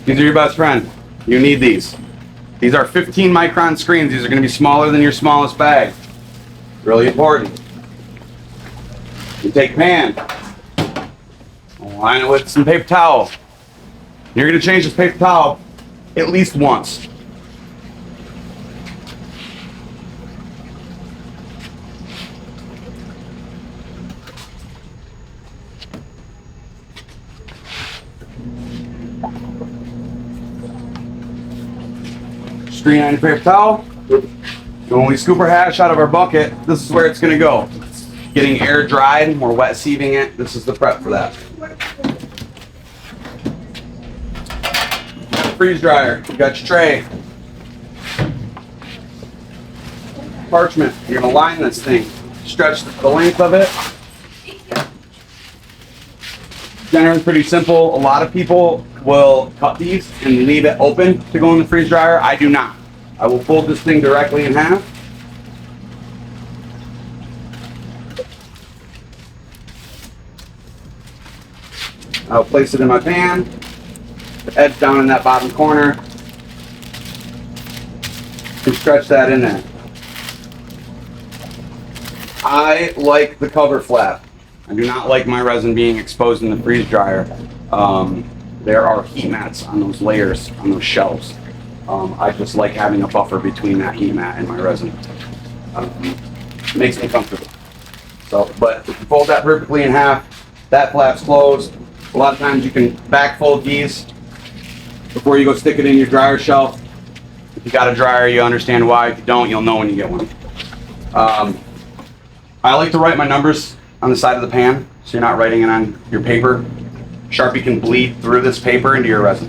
these are your best friend. You need these. These are 15 micron screens. These are going to be smaller than your smallest bag. Really important. You take pan, line it with some paper towel. You're going to change this paper towel at least once. Screen on your paper towel. And when we scoop our hash out of our bucket, this is where it's going to go. It's getting air dried. We're wet sieving it. This is the prep for that. Freeze dryer. You got your tray. Parchment. You're going to line this thing. Stretch the length of it. Generally pretty simple. A lot of people will cut these and leave it open to go in the freeze dryer. I do not. I will fold this thing directly in half. I'll place it in my pan, the edge down in that bottom corner, and stretch that in there. I like the cover flap. I do not like my resin being exposed in the freeze dryer. There are heat mats on those layers, on those shelves. I just like having a buffer between that heat mat and my resin. Makes me comfortable. So, but if you fold that perfectly in half, that flap's closed. A lot of times you can back fold these before you go stick it in your dryer shelf. If you got a dryer, you understand why. If you don't, you'll know when you get one. I like to write my numbers on the side of the pan, so you're not writing it on your paper. Sharpie can bleed through this paper into your resin.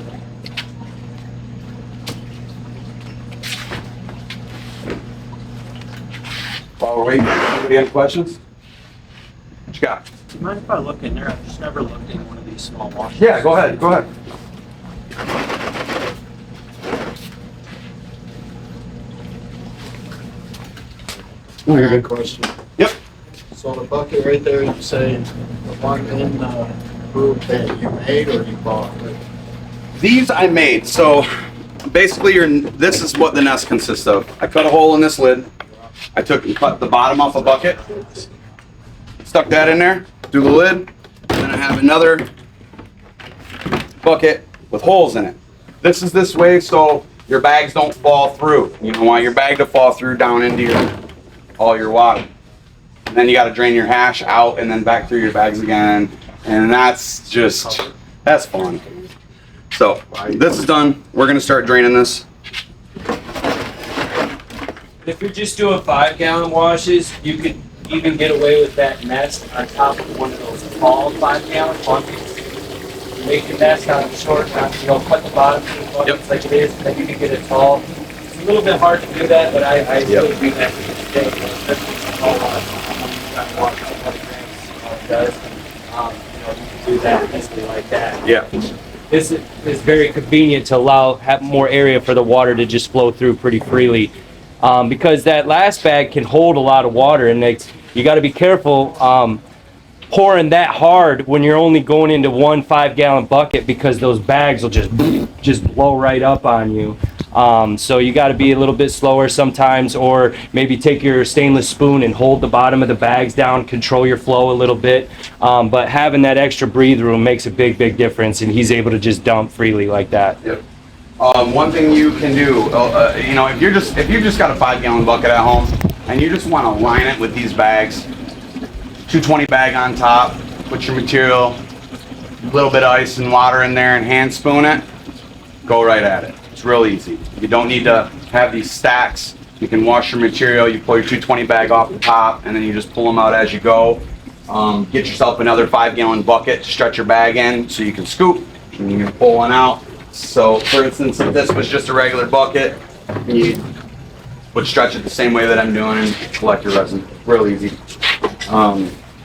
While we're waiting, anybody have questions? What you got? Do you mind if I look in there? I've just never looked in one of these small washers. Yeah, go ahead, go ahead. I got a question. Yep. So the bucket right there, you say the one in the group that you made or you bought? These I made. So basically, this is what the nest consists of. I cut a hole in this lid. I took and cut the bottom off a bucket, stuck that in there, through the lid, and then I have another bucket with holes in it. This is this way so your bags don't fall through. You don't want your bag to fall through down into all your water. And then you got to drain your hash out and then back through your bags again, and that's fun. So this is done. We're gonna start draining this. If you're just doing 5-gallon washes, you could even get away with that nest on top of one of those tall 5-gallon buckets. Make your nest on short, cut the bottom of the buckets like it is, and then you can get it tall. It's a little bit hard to do that, but I still do that to this day. You can do that easily like that. Yeah. This is very convenient to have more area for the water to just flow through pretty freely. Because that last bag can hold a lot of water, and you got to be careful pouring that hard when you're only going into one 5-gallon bucket, because those bags will just blow right up on you. So you got to be a little bit slower sometimes, or maybe take your stainless spoon and hold the bottom of the bags down, control your flow a little bit. But having that extra breathe room makes a big difference, and he's able to just dump freely like that. Yep. One thing you can do, if you've just got a 5-gallon bucket at home and you just want to line it with these bags, 220 bag on top, put your material, a little bit of ice and water in there, and hand spoon it, go right at it. It's real easy. You don't need to have these stacks. You can wash your material, you pull your 220 bag off the top, and then you just pull them out as you go. Get yourself another 5-gallon bucket to stretch your bag in so you can scoop and you can pull one out. So for instance, if this was just a regular bucket, you would stretch it the same way that I'm doing and collect your resin. Real easy.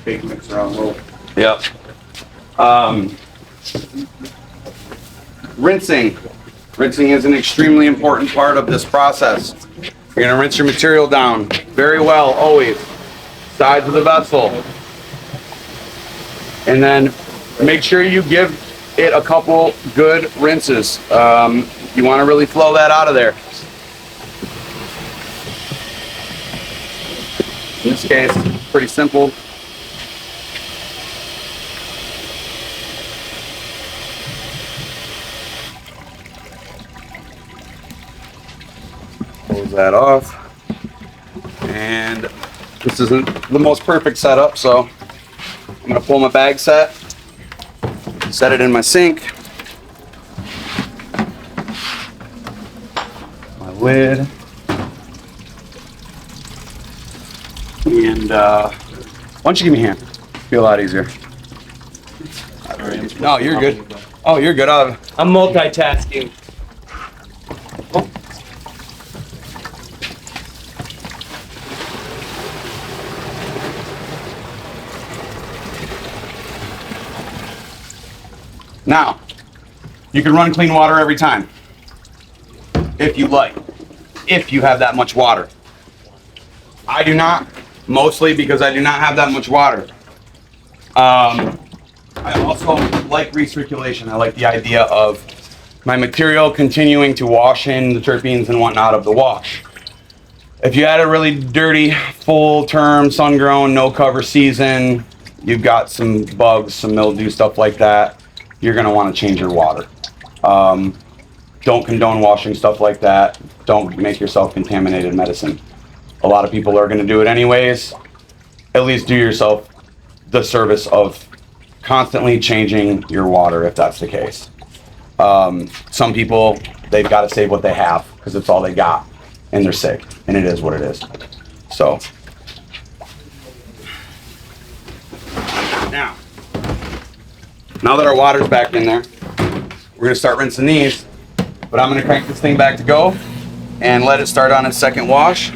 Big mix around a little. Yep. Rinsing. Rinsing is an extremely important part of this process. You're gonna rinse your material down very well, always. Sides of the vessel. And then make sure you give it a couple good rinses. You want to really flow that out of there. In this case, pretty simple. Close that off. And this isn't the most perfect setup, so I'm going to pull my bag set. Set it in my sink. My lid. And why don't you give me a hand? Be a lot easier. No, you're good. Oh, you're good. I'm multitasking. Now, you can run clean water every time, if you like, if you have that much water. I do not, mostly because I do not have that much water. I also like recirculation. I like the idea of my material continuing to wash in the terpenes and whatnot of the wash. If you had a really dirty, full-term, sun-grown, no-cover season, you've got some bugs, some mildew, stuff like that, you're going to want to change your water. Don't condone washing stuff like that. Don't make yourself contaminated medicine. A lot of people are going to do it anyways. At least do yourself the service of constantly changing your water if that's the case. Some people, they've got to save what they have because it's all they got and they're sick, and it is what it is. So Now that our water's back in there, we're gonna start rinsing these, but I'm gonna crank this thing back to go and let it start on its second wash.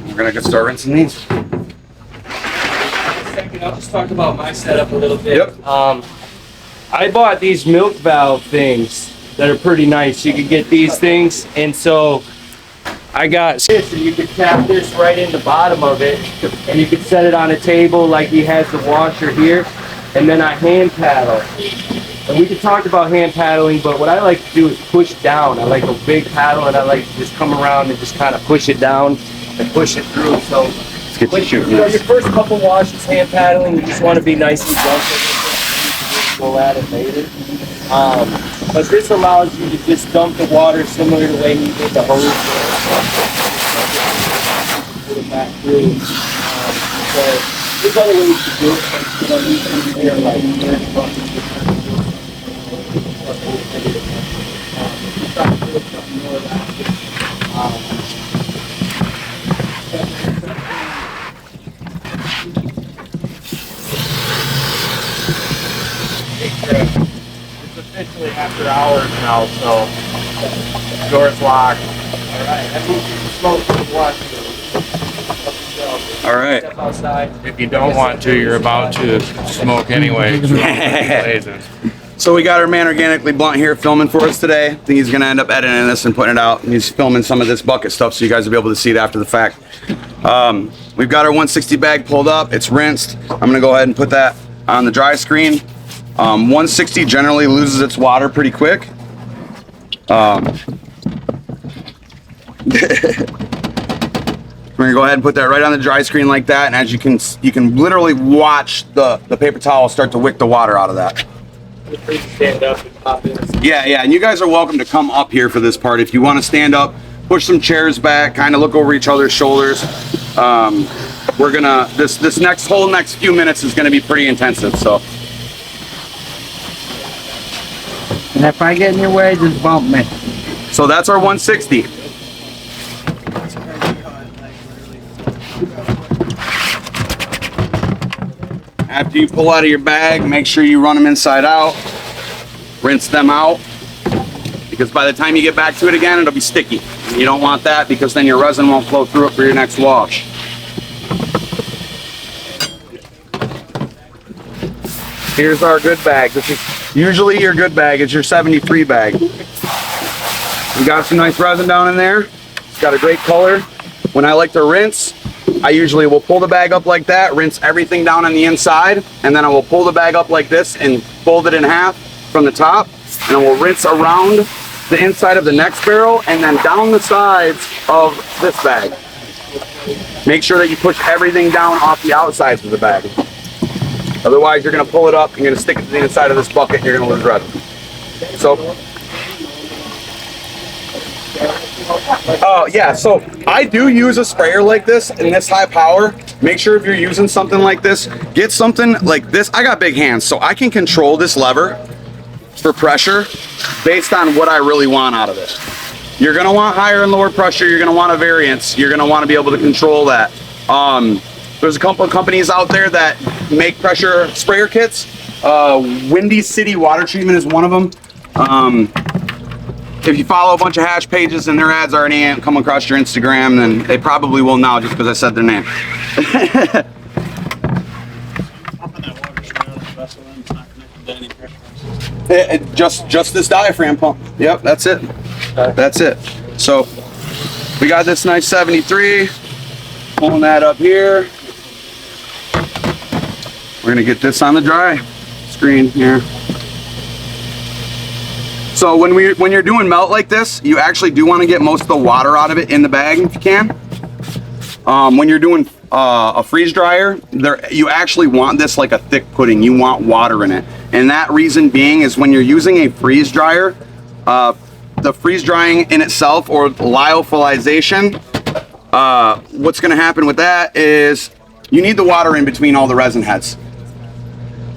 We're gonna get start rinsing these. Second, I'll just talk about my setup a little bit. Yep. I bought these milk valve things that are pretty nice. You can get these things, and so I got this, and you can tap this right in the bottom of it, and you can set it on a table like he has the washer here, and then I hand paddle. And we can talk about hand paddling, but what I like to do is push down. I like a big paddle, and I like to just come around and just kind of push it down and push it through. So, Let's get to shooting. your first couple washes hand paddling, you just want to be nice and gentle. Go at it later. But this allows you to just dump the water similar to the way you did the hose. Put it back through. So there's other ways to do it. You know, you can do it like it's officially after hours now, so door's locked. Alright, that means you can smoke for the watch. All right. Step outside. If you don't want to, you're about to smoke anyway. Blazing. So we got our man Organically Blunt here filming for us today. I think he's gonna end up editing this and putting it out. He's filming some of this bucket stuff so you guys will be able to see it after the fact. We've got our 160 bag pulled up, it's rinsed. I'm gonna go ahead and put that on the dry screen. 160 generally loses its water pretty quick. We're gonna go ahead and put that right on the dry screen like that, and as you can literally watch the paper towel start to wick the water out of that. Stand up and pop in. Yeah, and you guys are welcome to come up here for this part. If you want to stand up, push some chairs back, kind of look over each other's shoulders. We're gonna, this next few minutes is gonna be pretty intensive, so. And if I get in your way, just bump me. So that's our 160. After you pull out of your bag, make sure you run them inside out, rinse them out, because by the time you get back to it again, it'll be sticky. You don't want that because then your resin won't flow through it for your next wash. Here's our good bag. This is usually your good bag. It's your 73 bag. We got some nice resin down in there. It's got a great color. When I like to rinse, I usually will pull the bag up like that, rinse everything down on the inside, and then I will pull the bag up like this and fold it in half from the top, and I will rinse around the inside of the next barrel and then down the sides of this bag. Make sure that you push everything down off the outsides of the bag. Otherwise, you're going to pull it up, you're going to stick it to the inside of this bucket, and you're going to lose resin. So, yeah, so I do use a sprayer like this in this high power. Make sure if you're using something like this, get something like this. I got big hands, so I can control this lever for pressure based on what I really want out of it. You're gonna want higher and lower pressure, you're gonna want a variance, you're gonna wanna be able to control that. There's a couple of companies out there that make pressure sprayer kits. Windy City Water Treatment is one of them. If you follow a bunch of hash pages and their ads already come across your Instagram, then they probably will now just because I said their name. Just this diaphragm pump. Yep, that's it. That's it. So we got this nice 73. Pulling that up here. We're gonna get this on the dry screen here. So when you're doing melt like this, you actually do want to get most of the water out of it in the bag if you can. When you're doing a freeze dryer, you actually want this like a thick pudding. You want water in it. And that reason being is when you're using a freeze dryer, the freeze drying in itself or lyophilization, what's going to happen with that is you need the water in between all the resin heads.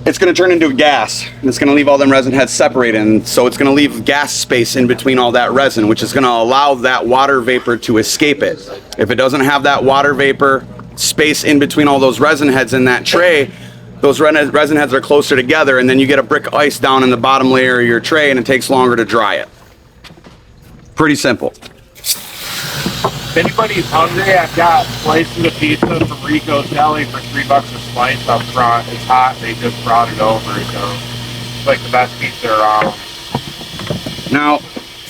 It's going to turn into a gas, and it's going to leave all them resin heads separated, and so it's going to leave gas space in between all that resin, which is going to allow that water vapor to escape it. If it doesn't have that water vapor space in between all those resin heads in that tray, those resin heads are closer together, and then you get a brick of ice down in the bottom layer of your tray, and it takes longer to dry it. Pretty simple. If anybody's hungry, I've got slices of pizza from Rico's Deli for $3 a slice up front. It's hot. They just brought it over, so it's like the best pizza around. Now,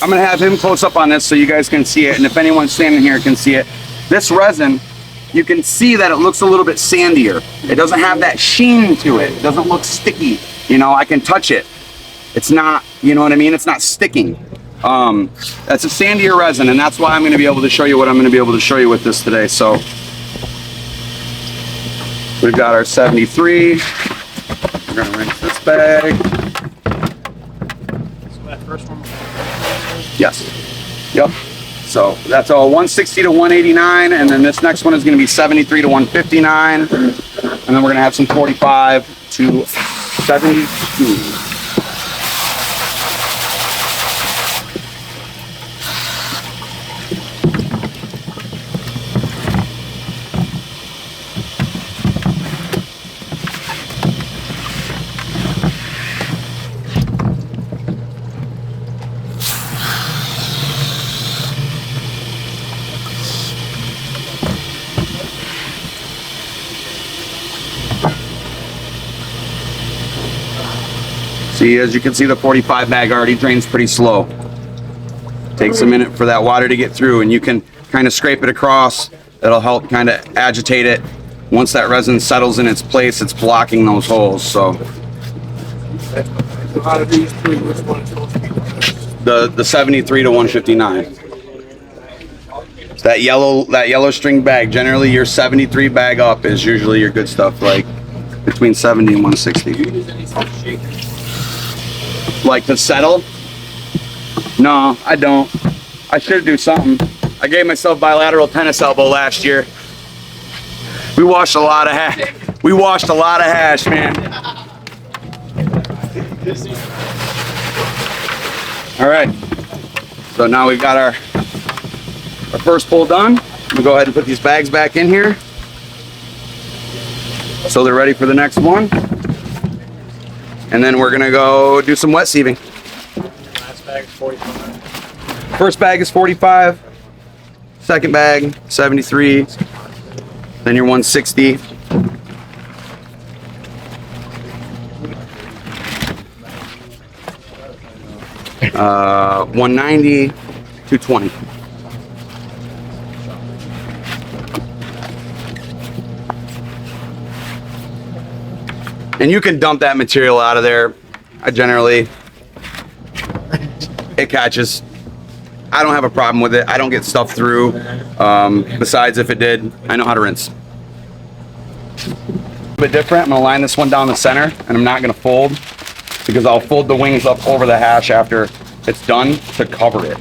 I'm gonna have him close up on this so you guys can see it, and if anyone standing here can see it. This resin, you can see that it looks a little bit sandier. It doesn't have that sheen to it. It doesn't look sticky. You know, I can touch it. It's not, you know what I mean? It's not sticking. That's a sandier resin, and that's why I'm going to be able to show you what I'm going to be able to show you with this today. So we've got our 73. We're going to rinse this bag. So that first one. Yes. Yep. So that's all 160 to 189, and then this next one is going to be 73 to 159, and then we're going to have some 45 to 72. See, as you can see, the 45 bag already drains pretty slow. Takes a minute for that water to get through, and you can kind of scrape it across. It'll help kind of agitate it. Once that resin settles in its place, it's blocking those holes. So Out of these three, which one is supposed to be the best? the 73 to 159. It's that yellow string bag. Generally, your 73 bag up is usually your good stuff, like between 70 and 160. Use any sort of shaker? Like to settle? No, I don't. I should do something. I gave myself bilateral tennis elbow last year. We washed a lot of hash. We washed a lot of hash, man. All right. So now we've got our first pull done. We'll go ahead and put these bags back in here, so they're ready for the next one. And then we're gonna go do some wet sieving. Last bag is 45. First bag is 45. Second bag, 73. Then your 160. Uh, 190, 220. And you can dump that material out of there. I generally, it catches. I don't have a problem with it. I don't get stuff through. Besides, if it did, I know how to rinse. A bit different. I'm gonna line this one down the center, and I'm not gonna fold, because I'll fold the wings up over the hash after it's done to cover it.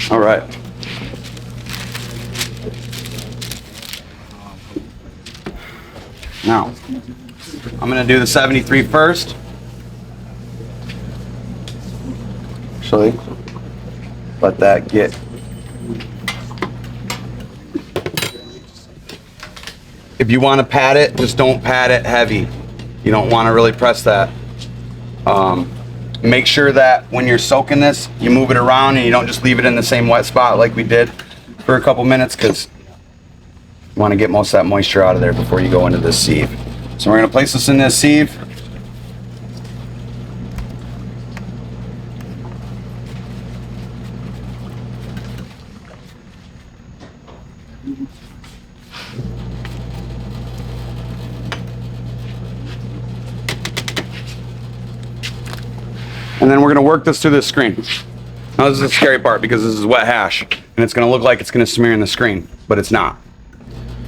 All right. Now, I'm going to do the 73 first. Actually, let that get. If you want to pat it, just don't pat it heavy. You don't want to really press that. Make sure that when you're soaking this, you move it around and you don't just leave it in the same wet spot like we did for a couple minutes, because you want to get most of that moisture out of there before you go into this sieve. So we're going to place this in this sieve. And then we're going to work this through this screen. Now this is the scary part, because this is wet hash, and it's going to look like it's going to smear in the screen, but it's not.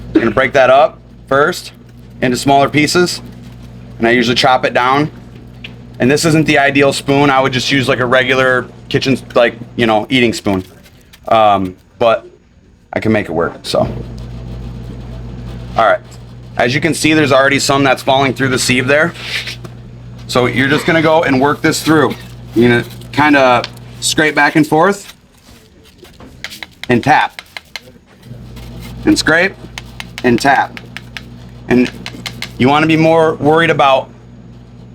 We're going to break that up first into smaller pieces, and I usually chop it down. And this isn't the ideal spoon. I would just use like a regular kitchen, like, you know, eating spoon. But I can make it work, so. All right. As you can see, there's already some that's falling through the sieve there. So you're just gonna go and work this through. You're gonna kind of scrape back and forth and tap. And scrape and tap. And you wanna be more worried about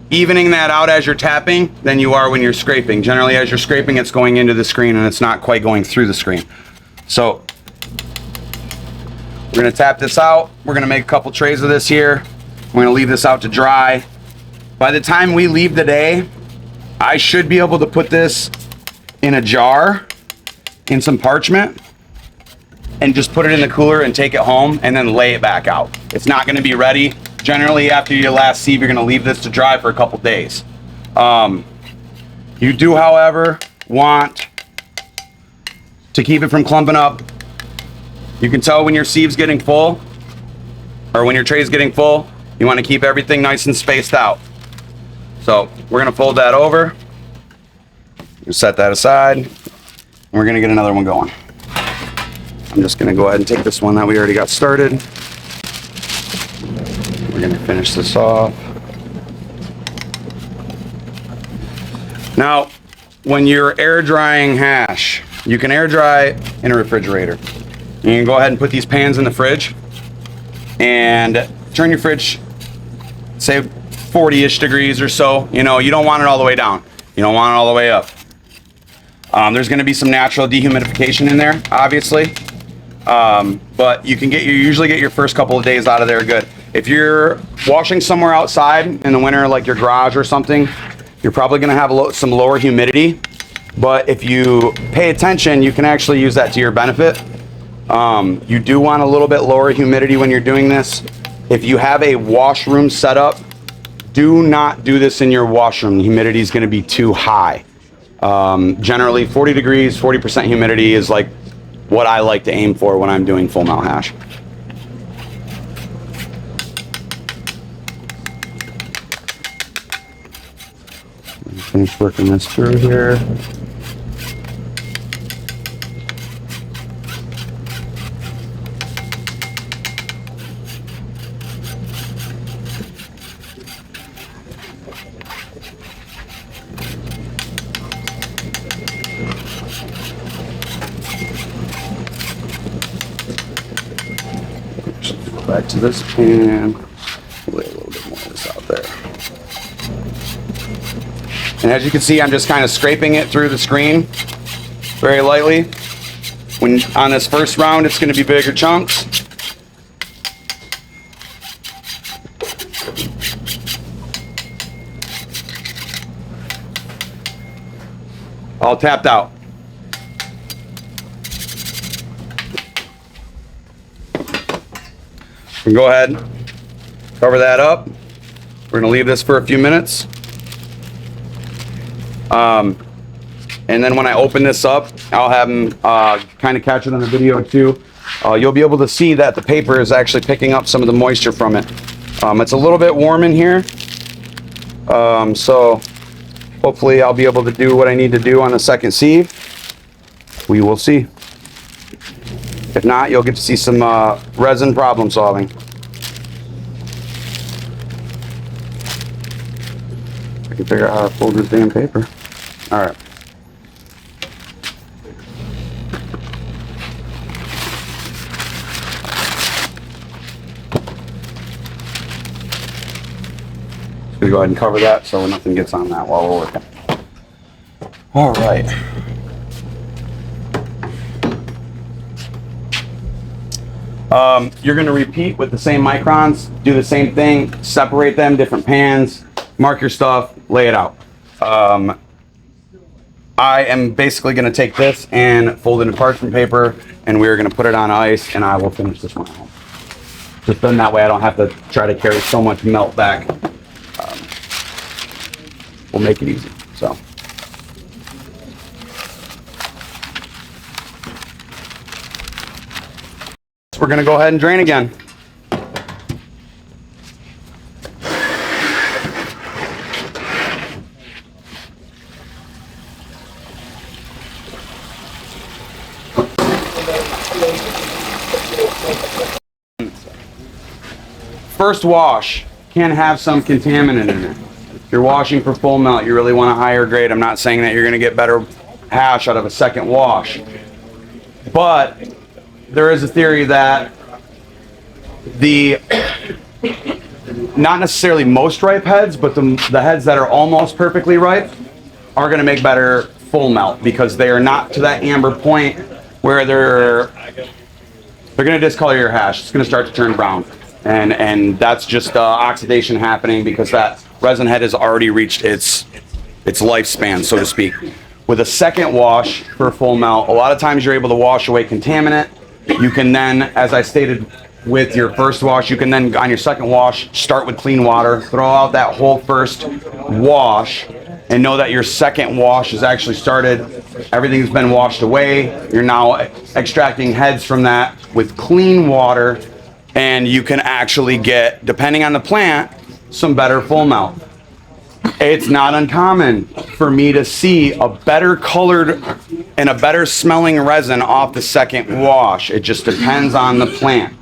evening that out as you're tapping than you are when you're scraping. Generally, as you're scraping, it's going into the screen and it's not quite going through the screen. So we're gonna tap this out. We're gonna make a couple trays of this here. We're gonna leave this out to dry. By the time we leave the day, I should be able to put this in a jar, in some parchment, and just put it in the cooler and take it home and then lay it back out. It's not gonna be ready. Generally, after your last sieve, you're gonna leave this to dry for a couple days. You do, however, want to keep it from clumping up. You can tell when your sieve's getting full, or when your tray's getting full, you wanna keep everything nice and spaced out. So we're gonna fold that over, set that aside, and we're gonna get another one going. I'm just gonna go ahead and take this one that we already got started. We're gonna finish this off. Now, when you're air drying hash, you can air dry in a refrigerator. You can go ahead and put these pans in the fridge and turn your fridge, say 40-ish degrees or so. You know, you don't want it all the way down. You don't want it all the way up. There's gonna be some natural dehumidification in there, obviously. But you can usually get your first couple of days out of there good. If you're washing somewhere outside in the winter, like your garage or something, you're probably gonna have some lower humidity. But if you pay attention, you can actually use that to your benefit. You do want a little bit lower humidity when you're doing this. If you have a washroom set up, do not do this in your washroom. The humidity is gonna be too high. Generally 40 degrees, 40% humidity is like what I like to aim for when I'm doing full melt hash. Finish working this through here. Just go back to this pan, lay a little bit more of this out there. And as you can see, I'm just kind of scraping it through the screen very lightly. When on this first round, it's going to be bigger chunks. All tapped out. We can go ahead, cover that up. We're going to leave this for a few minutes. And then when I open this up, I'll have them kind of catch it on the video too. You'll be able to see that the paper is actually picking up some of the moisture from it. It's a little bit warm in here. So hopefully I'll be able to do what I need to do on the second sieve. We will see. If not, you'll get to see some resin problem solving. I can figure out how to fold this damn paper. All right. Just gonna go ahead and cover that so nothing gets on that while we're working. All right. You're going to repeat with the same microns, do the same thing, separate them, different pans, mark your stuff, lay it out. I am basically going to take this and fold it in parchment paper, and we're going to put it on ice, and I will finish this one at home. Just then that way I don't have to try to carry so much melt back. We'll make it easy. So. We're going to go ahead and drain again. first wash can have some contaminant in it. If you're washing for full melt, you really want a higher grade. I'm not saying that you're going to get better hash out of a second wash, but there is a theory that the not necessarily most ripe heads, but the heads that are almost perfectly ripe are going to make better full melt because they are not to that amber point where they're going to discolor your hash. It's going to start to turn brown, and that's just oxidation happening because that resin head has already reached its lifespan, so to speak. With a second wash for full melt, a lot of times you're able to wash away contaminant. You can then, as I stated with your first wash, you can then on your second wash start with clean water, throw out that whole first wash, and know that your second wash has actually started. Everything's been washed away. You're now extracting heads from that with clean water, and you can actually get, depending on the plant, some better full melt. It's not uncommon for me to see a better colored and a better smelling resin off the second wash. It just depends on the plant.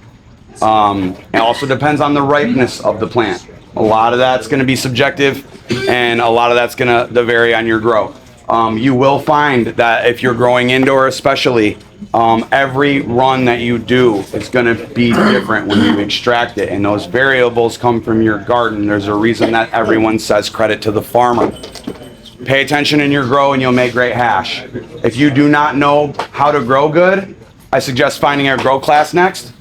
It also depends on the ripeness of the plant. A lot of that's going to be subjective, and a lot of that's going to vary on your grow. You will find that if you're growing indoor especially, every run that you do is going to be different when you extract it, and those variables come from your garden. There's a reason that everyone says credit to the farmer. Pay attention in your grow and you'll make great hash. If you do not know how to grow good, I suggest finding a grow class next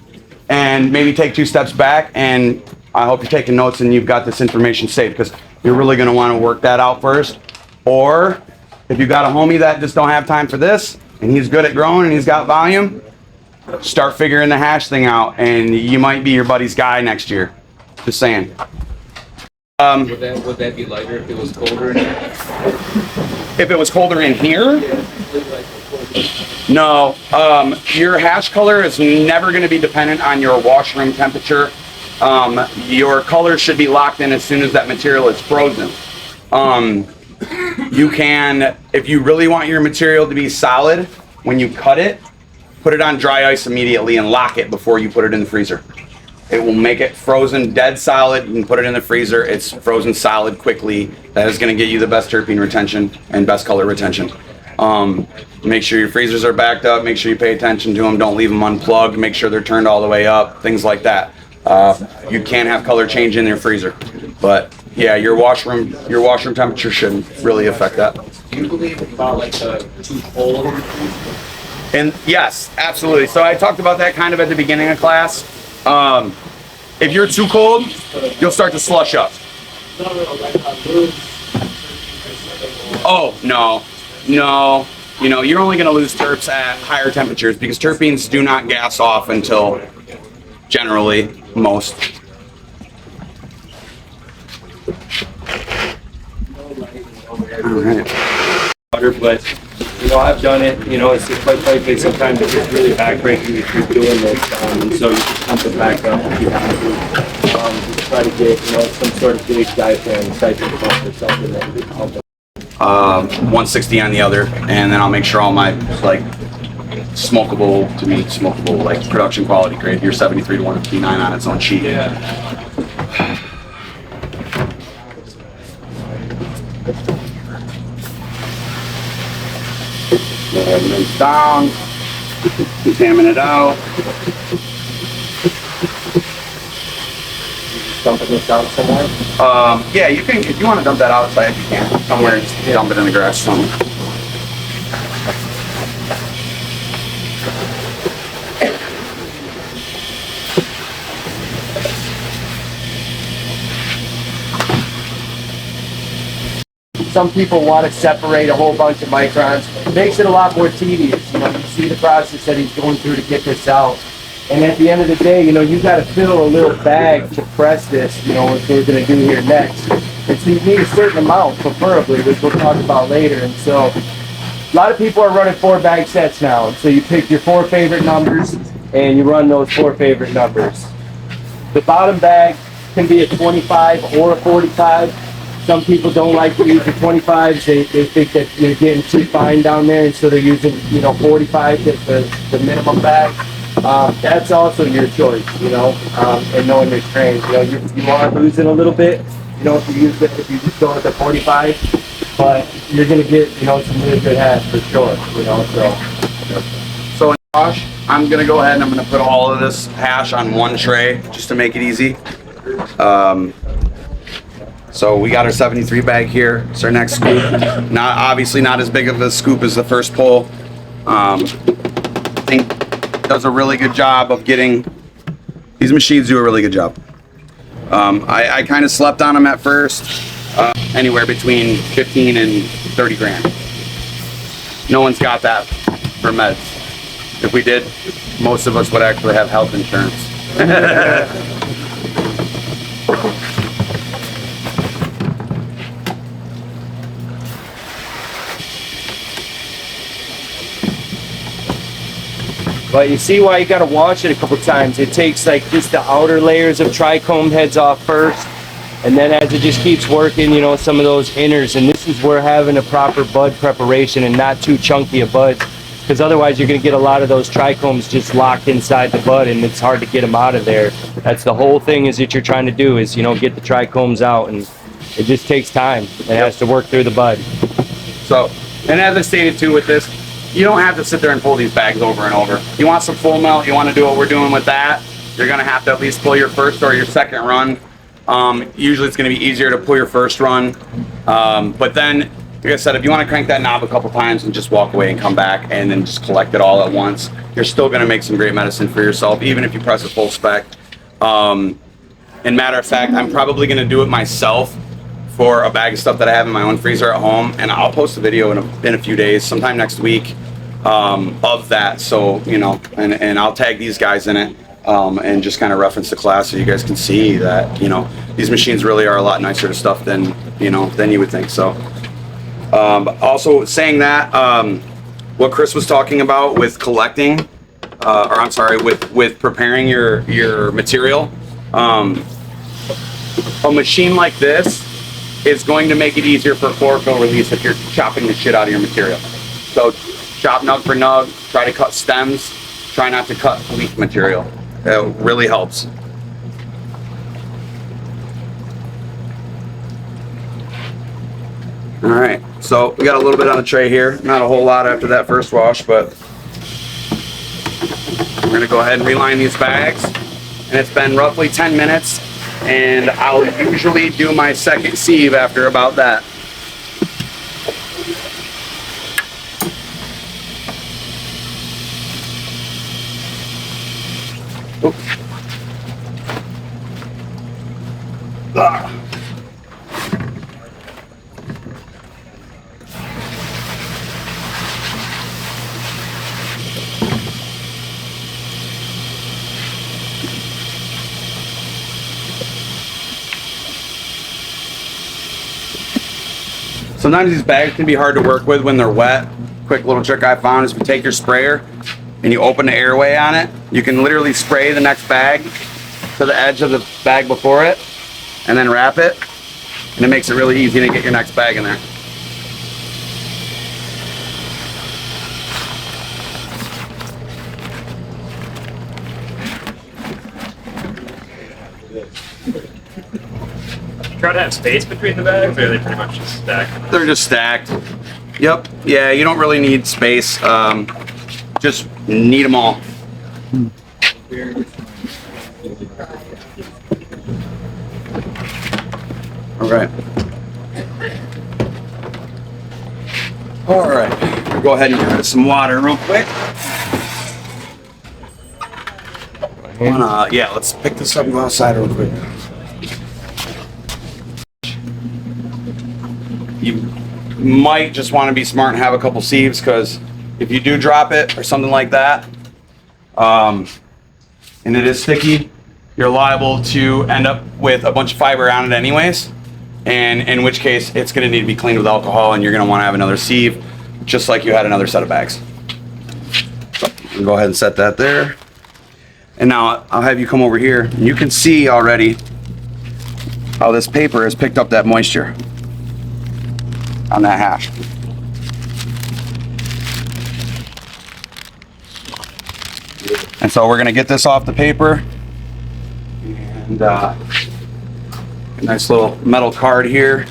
and maybe take 2 steps back, and I hope you're taking notes and you've got this information saved because you're really going to want to work that out first. Or if you got a homie that just don't have time for this and he's good at growing and he's got volume, start figuring the hash thing out and you might be your buddy's guy next year. Just saying. Would that be lighter if it was colder in here? If it was colder in here? No. Your hash color is never going to be dependent on your washroom temperature. Your color should be locked in as soon as that material is frozen. You can, if you really want your material to be solid, when you cut it, put it on dry ice immediately and lock it before you put it in the freezer. It will make it frozen dead solid. You can put it in the freezer. It's frozen solid quickly. That is going to get you the best terpene retention and best color retention. Make sure your freezers are backed up. Make sure you pay attention to them. Don't leave them unplugged. Make sure they're turned all the way up. Things like that. You can have color change in your freezer, but yeah, your washroom temperature shouldn't really affect that. Do you believe about like the too cold? And yes, absolutely. So I talked about that kind of at the beginning of class. If you're too cold, you'll start to slush up. Oh, no. You know, you're only going to lose terps at higher temperatures because terpenes do not gas off until generally most. Alright. But you know, I've done it. You know, it's quite frankly sometimes it's just really backbreaking if you're doing this, and so you just pump it back up if you have to. Just try to get some sort of big diaphragm siphon pump or something that you can pump it. 160 on the other, and then I'll make sure all my like smokable like production quality grade. Your 73 to 159 on its own sheet. Yeah. Rinse down, contaminate out. Dumping this out somewhere? Yeah, you can, if you want to dump that outside, you can. Somewhere, just dump it in the grass somewhere. Some people want to separate a whole bunch of microns. It makes it a lot more tedious. You know, you see the process that he's going through to get this out. And at the end of the day, you know, you got to fill a little bag to press this, you know, what we're going to do here next. And so you need a certain amount, preferably, which we'll talk about later. And so a lot of people are running 4-bag sets now. And so you pick your 4 favorite numbers and you run those 4 favorite numbers. The bottom bag can be a 25 or a 45. Some people don't like to use the 25s. They think that you're getting too fine down there, and so they're using 45 as the minimum bag. That's also your choice, you know, and knowing your strains. You know, you are losing a little bit, you know, if you just go with the 45, but you're gonna get, you know, some really good hash for sure, you know. So in wash, I'm gonna go ahead and I'm gonna put all of this hash on one tray just to make it easy. So we got our 73 bag here. It's our next scoop. Obviously not as big of a scoop as the first pull. I think does a really good job of getting, these machines do a really good job. I kind of slept on them at first, anywhere between 15 and 30 grand. No one's got that for meds. If we did, most of us would actually have health insurance. But you see why you gotta wash it a couple times. It takes like just the outer layers of trichome heads off first, and then as it just keeps working, you know, some of those inners. And this is where having a proper bud preparation and not too chunky a bud, because otherwise you're gonna get a lot of those trichomes just locked inside the bud, and it's hard to get them out of there. That's the whole thing is that you're trying to do is, you know, get the trichomes out, and it just takes time. It has to work through the bud. So, and as I stated too with this, you don't have to sit there and pull these bags over and over. You want some full melt, you want to do what we're doing with that, you're going to have to at least pull your first or your second run. Usually it's going to be easier to pull your first run. But then, like I said, if you want to crank that knob a couple times and just walk away and come back and then just collect it all at once, you're still going to make some great medicine for yourself, even if you press a full spec. And matter of fact, I'm probably going to do it myself for a bag of stuff that I have in my own freezer at home, and I'll post a video in a few days, sometime next week, of that. So, you know, and I'll tag these guys in it, and just kind of reference the class so you guys can see that, you know, these machines really are a lot nicer to stuff than, you know, than you would think. So, also saying that, what Chris was talking about with collecting, or I'm sorry, with preparing your material, a machine like this is going to make it easier for chlorophyll release if you're chopping the shit out of your material. So chop nug for nug, try to cut stems, try not to cut leaf material. It really helps. All right, so we got a little bit on the tray here. Not a whole lot after that first wash, but we're gonna go ahead and reline these bags. And it's been roughly 10 minutes. And I'll usually do my second sieve after about that. Oops. Ah. Sometimes these bags can be hard to work with when they're wet. Quick little trick I found is if you take your sprayer and you open the airway on it, you can literally spray the next bag to the edge of the bag before it and then wrap it, and it makes it really easy to get your next bag in there. Try to have space between the bags, or are they pretty much just stacked? They're just stacked. Yep. Yeah, you don't really need space. Just need them all. All right. All right. We'll go ahead and give it some water real quick. Yeah, let's pick this up and go outside real quick. You might just want to be smart and have a couple sieves, because if you do drop it or something like that, and it is sticky, you're liable to end up with a bunch of fiber on it anyways, and in which case it's going to need to be cleaned with alcohol, and you're going to want to have another sieve just like you had another set of bags. So I'll go ahead and set that there, and now I'll have you come over here, and you can see already how this paper has picked up that moisture on that hash. And so we're gonna get this off the paper. And a nice little metal card here.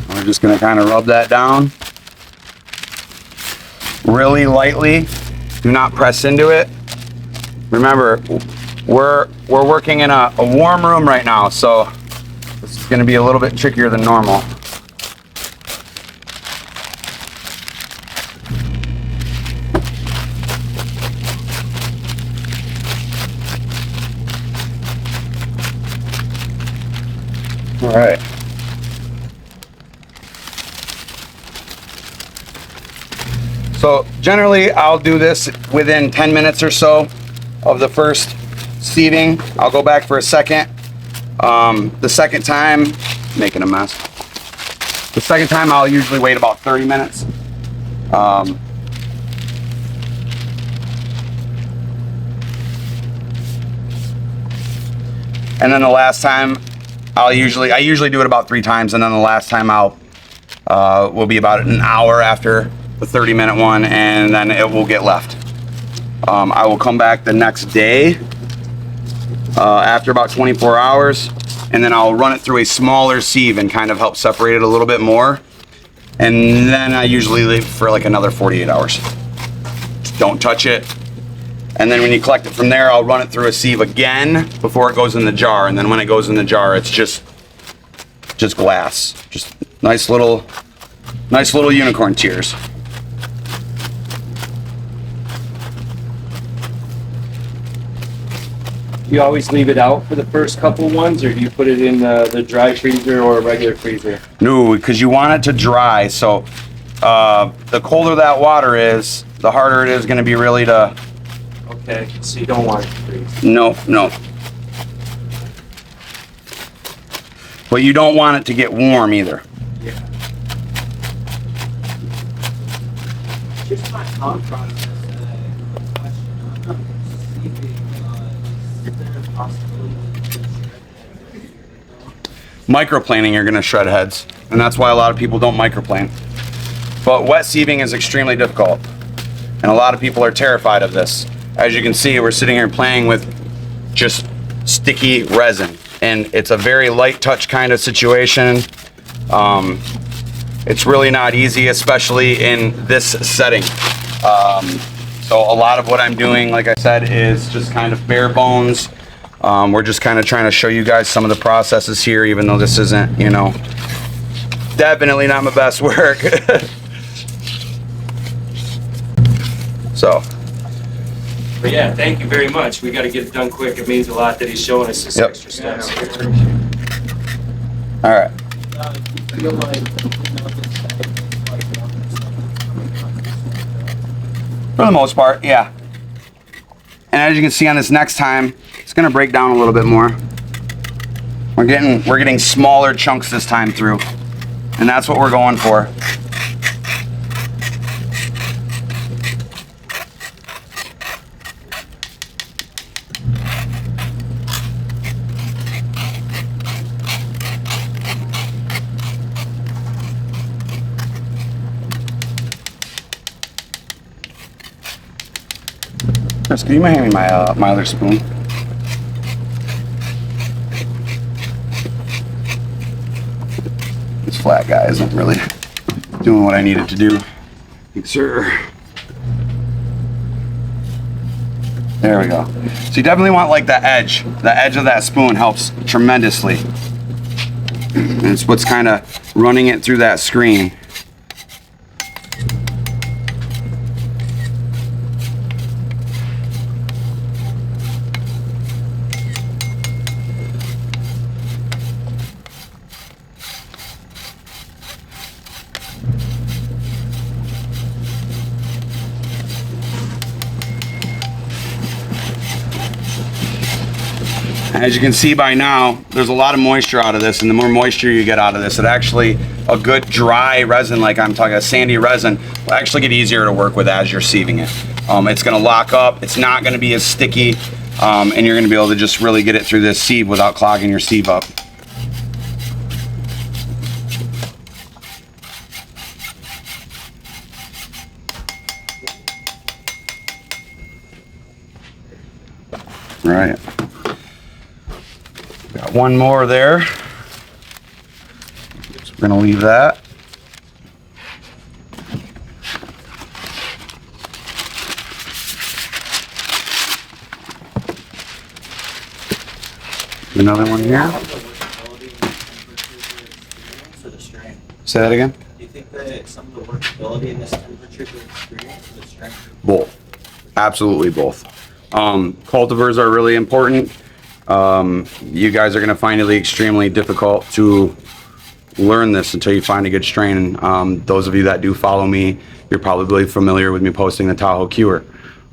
We're just gonna kind of rub that down really lightly. Do not press into it. Remember, we're working in a warm room right now, so this is gonna be a little bit trickier than normal. All right. So generally I'll do this within 10 minutes or so of the first sieving. I'll go back for a second. The second time, making a mess. The second time I'll usually wait about 30 minutes. And then the last time I usually do it about 3 times, and then the last time will be about an hour after the 30-minute one, and then it will get left. I will come back the next day after about 24 hours, and then I'll run it through a smaller sieve and kind of help separate it a little bit more. And then I usually leave for like another 48 hours. Don't touch it. And then when you collect it from there, I'll run it through a sieve again before it goes in the jar. And then when it goes in the jar, it's just glass. Just nice little unicorn tears. Do you always leave it out for the first couple ones, or do you put it in the dry freezer or a regular freezer? No, because you want it to dry. So the colder that water is, the harder it is going to be really to. Okay, so you don't want it to freeze. No. But you don't want it to get warm either. Yeah. Just my thought process, question. Is there a possibility Microplaning, you're going to shred heads, and that's why a lot of people don't microplane. But wet sieving is extremely difficult, and a lot of people are terrified of this. As you can see, we're sitting here playing with just sticky resin, and it's a very light touch kind of situation. It's really not easy, especially in this setting. So a lot of what I'm doing, like I said, is just kind of bare bones. We're just kind of trying to show you guys some of the processes here, even though this isn't, definitely not my best work. So. But yeah, thank you very much. We got to get it done quick. It means a lot that he's showing us this Yep. extra steps. All right. Feel like, For the most part, yeah. And as you can see on this next time, it's gonna break down a little bit more. We're getting smaller chunks this time through, and that's what we're going for. Chris, can you hand me my my other spoon? This flat guy isn't really doing what I needed to do. Yes, sir. There we go. So you definitely want like the edge. The edge of that spoon helps tremendously. And it's what's kind of running it through that screen. As you can see by now, there's a lot of moisture out of this, and the more moisture you get out of this, it actually, a good dry resin, like I'm talking, a sandy resin, will actually get easier to work with as you're sieving it. It's gonna lock up, it's not gonna be as sticky, and you're gonna be able to just really get it through this sieve without clogging your sieve up. right. Got one more there. So we're gonna leave that. Another one here. Say that again? Do you think that some of the workability in this temperature could experience the strength? Both. Absolutely both. Cultivars are really important. You guys are going to find it extremely difficult to learn this until you find a good strain. Those of you that do follow me, you're probably familiar with me posting the Tahoe Cure.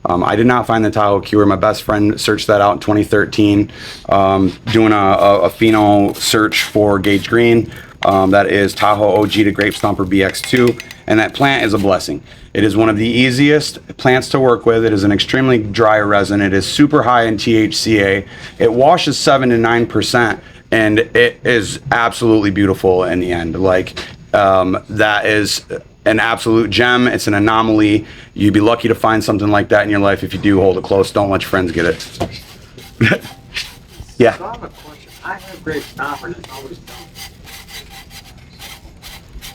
I did not find the Tahoe Cure. My best friend searched that out in 2013, doing a pheno search for Gage Green. That is Tahoe OG to Grape Stomper BX2, and that plant is a blessing. It is one of the easiest plants to work with. It is an extremely dry resin. It is super high in THCA. It washes 7 to 9%, and it is absolutely beautiful in the end. Like, that is an absolute gem. It's an anomaly. You'd be lucky to find something like that in your life. If you do, hold it close. Don't let your friends get it. Yeah. So I have a question. I have Grape Stomper and it's always done.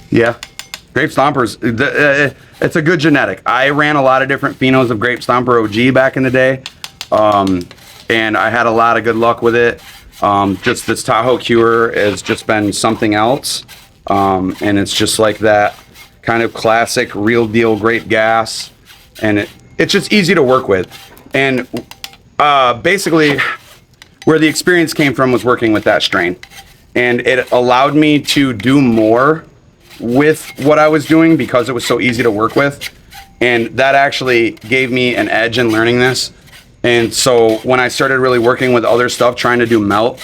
Yeah. Grape Stompers, it's a good genetic. I ran a lot of different phenos of Grape Stomper OG back in the day. And I had a lot of good luck with it. Just this Tahoe Cure has just been something else. And it's just like that kind of classic real deal grape gas. And it's just easy to work with. And basically where the experience came from was working with that strain. And it allowed me to do more with what I was doing because it was so easy to work with. And that actually gave me an edge in learning this. And so when I started really working with other stuff, trying to do melt,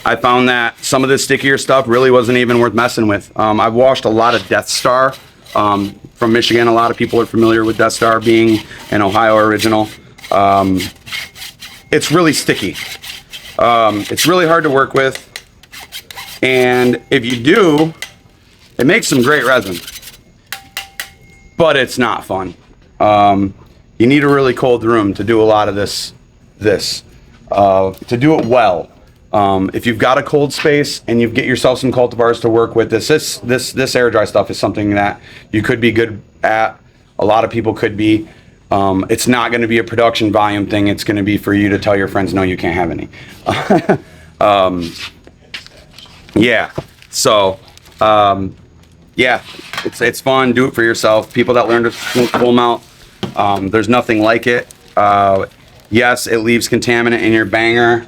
I found that some of the stickier stuff really wasn't even worth messing with. I've washed a lot of Death Star from Michigan. A lot of people are familiar with Death Star being an Ohio original. It's really sticky. It's really hard to work with. And if you do, it makes some great resin, but it's not fun. You need a really cold room to do a lot of this, to do it well. If you've got a cold space and you get yourself some cultivars to work with, this air dry stuff is something that you could be good at. A lot of people could be. It's not going to be a production volume thing. It's going to be for you to tell your friends, no, you can't have any. Yeah. So, yeah, it's fun. Do it for yourself. People that learn to full melt, there's nothing like it. Yes, it leaves contaminant in your banger.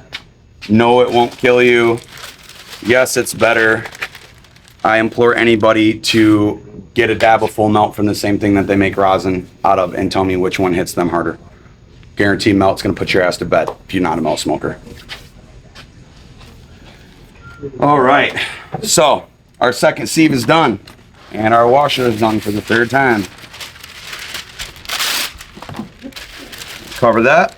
No, it won't kill you. Yes, it's better. I implore anybody to get a dab of full melt from the same thing that they make rosin out of and tell me which one hits them harder. Guaranteed melt's gonna put your ass to bed if you're not a melt smoker. All right, so our second sieve is done and our washer is done for the third time. Cover that.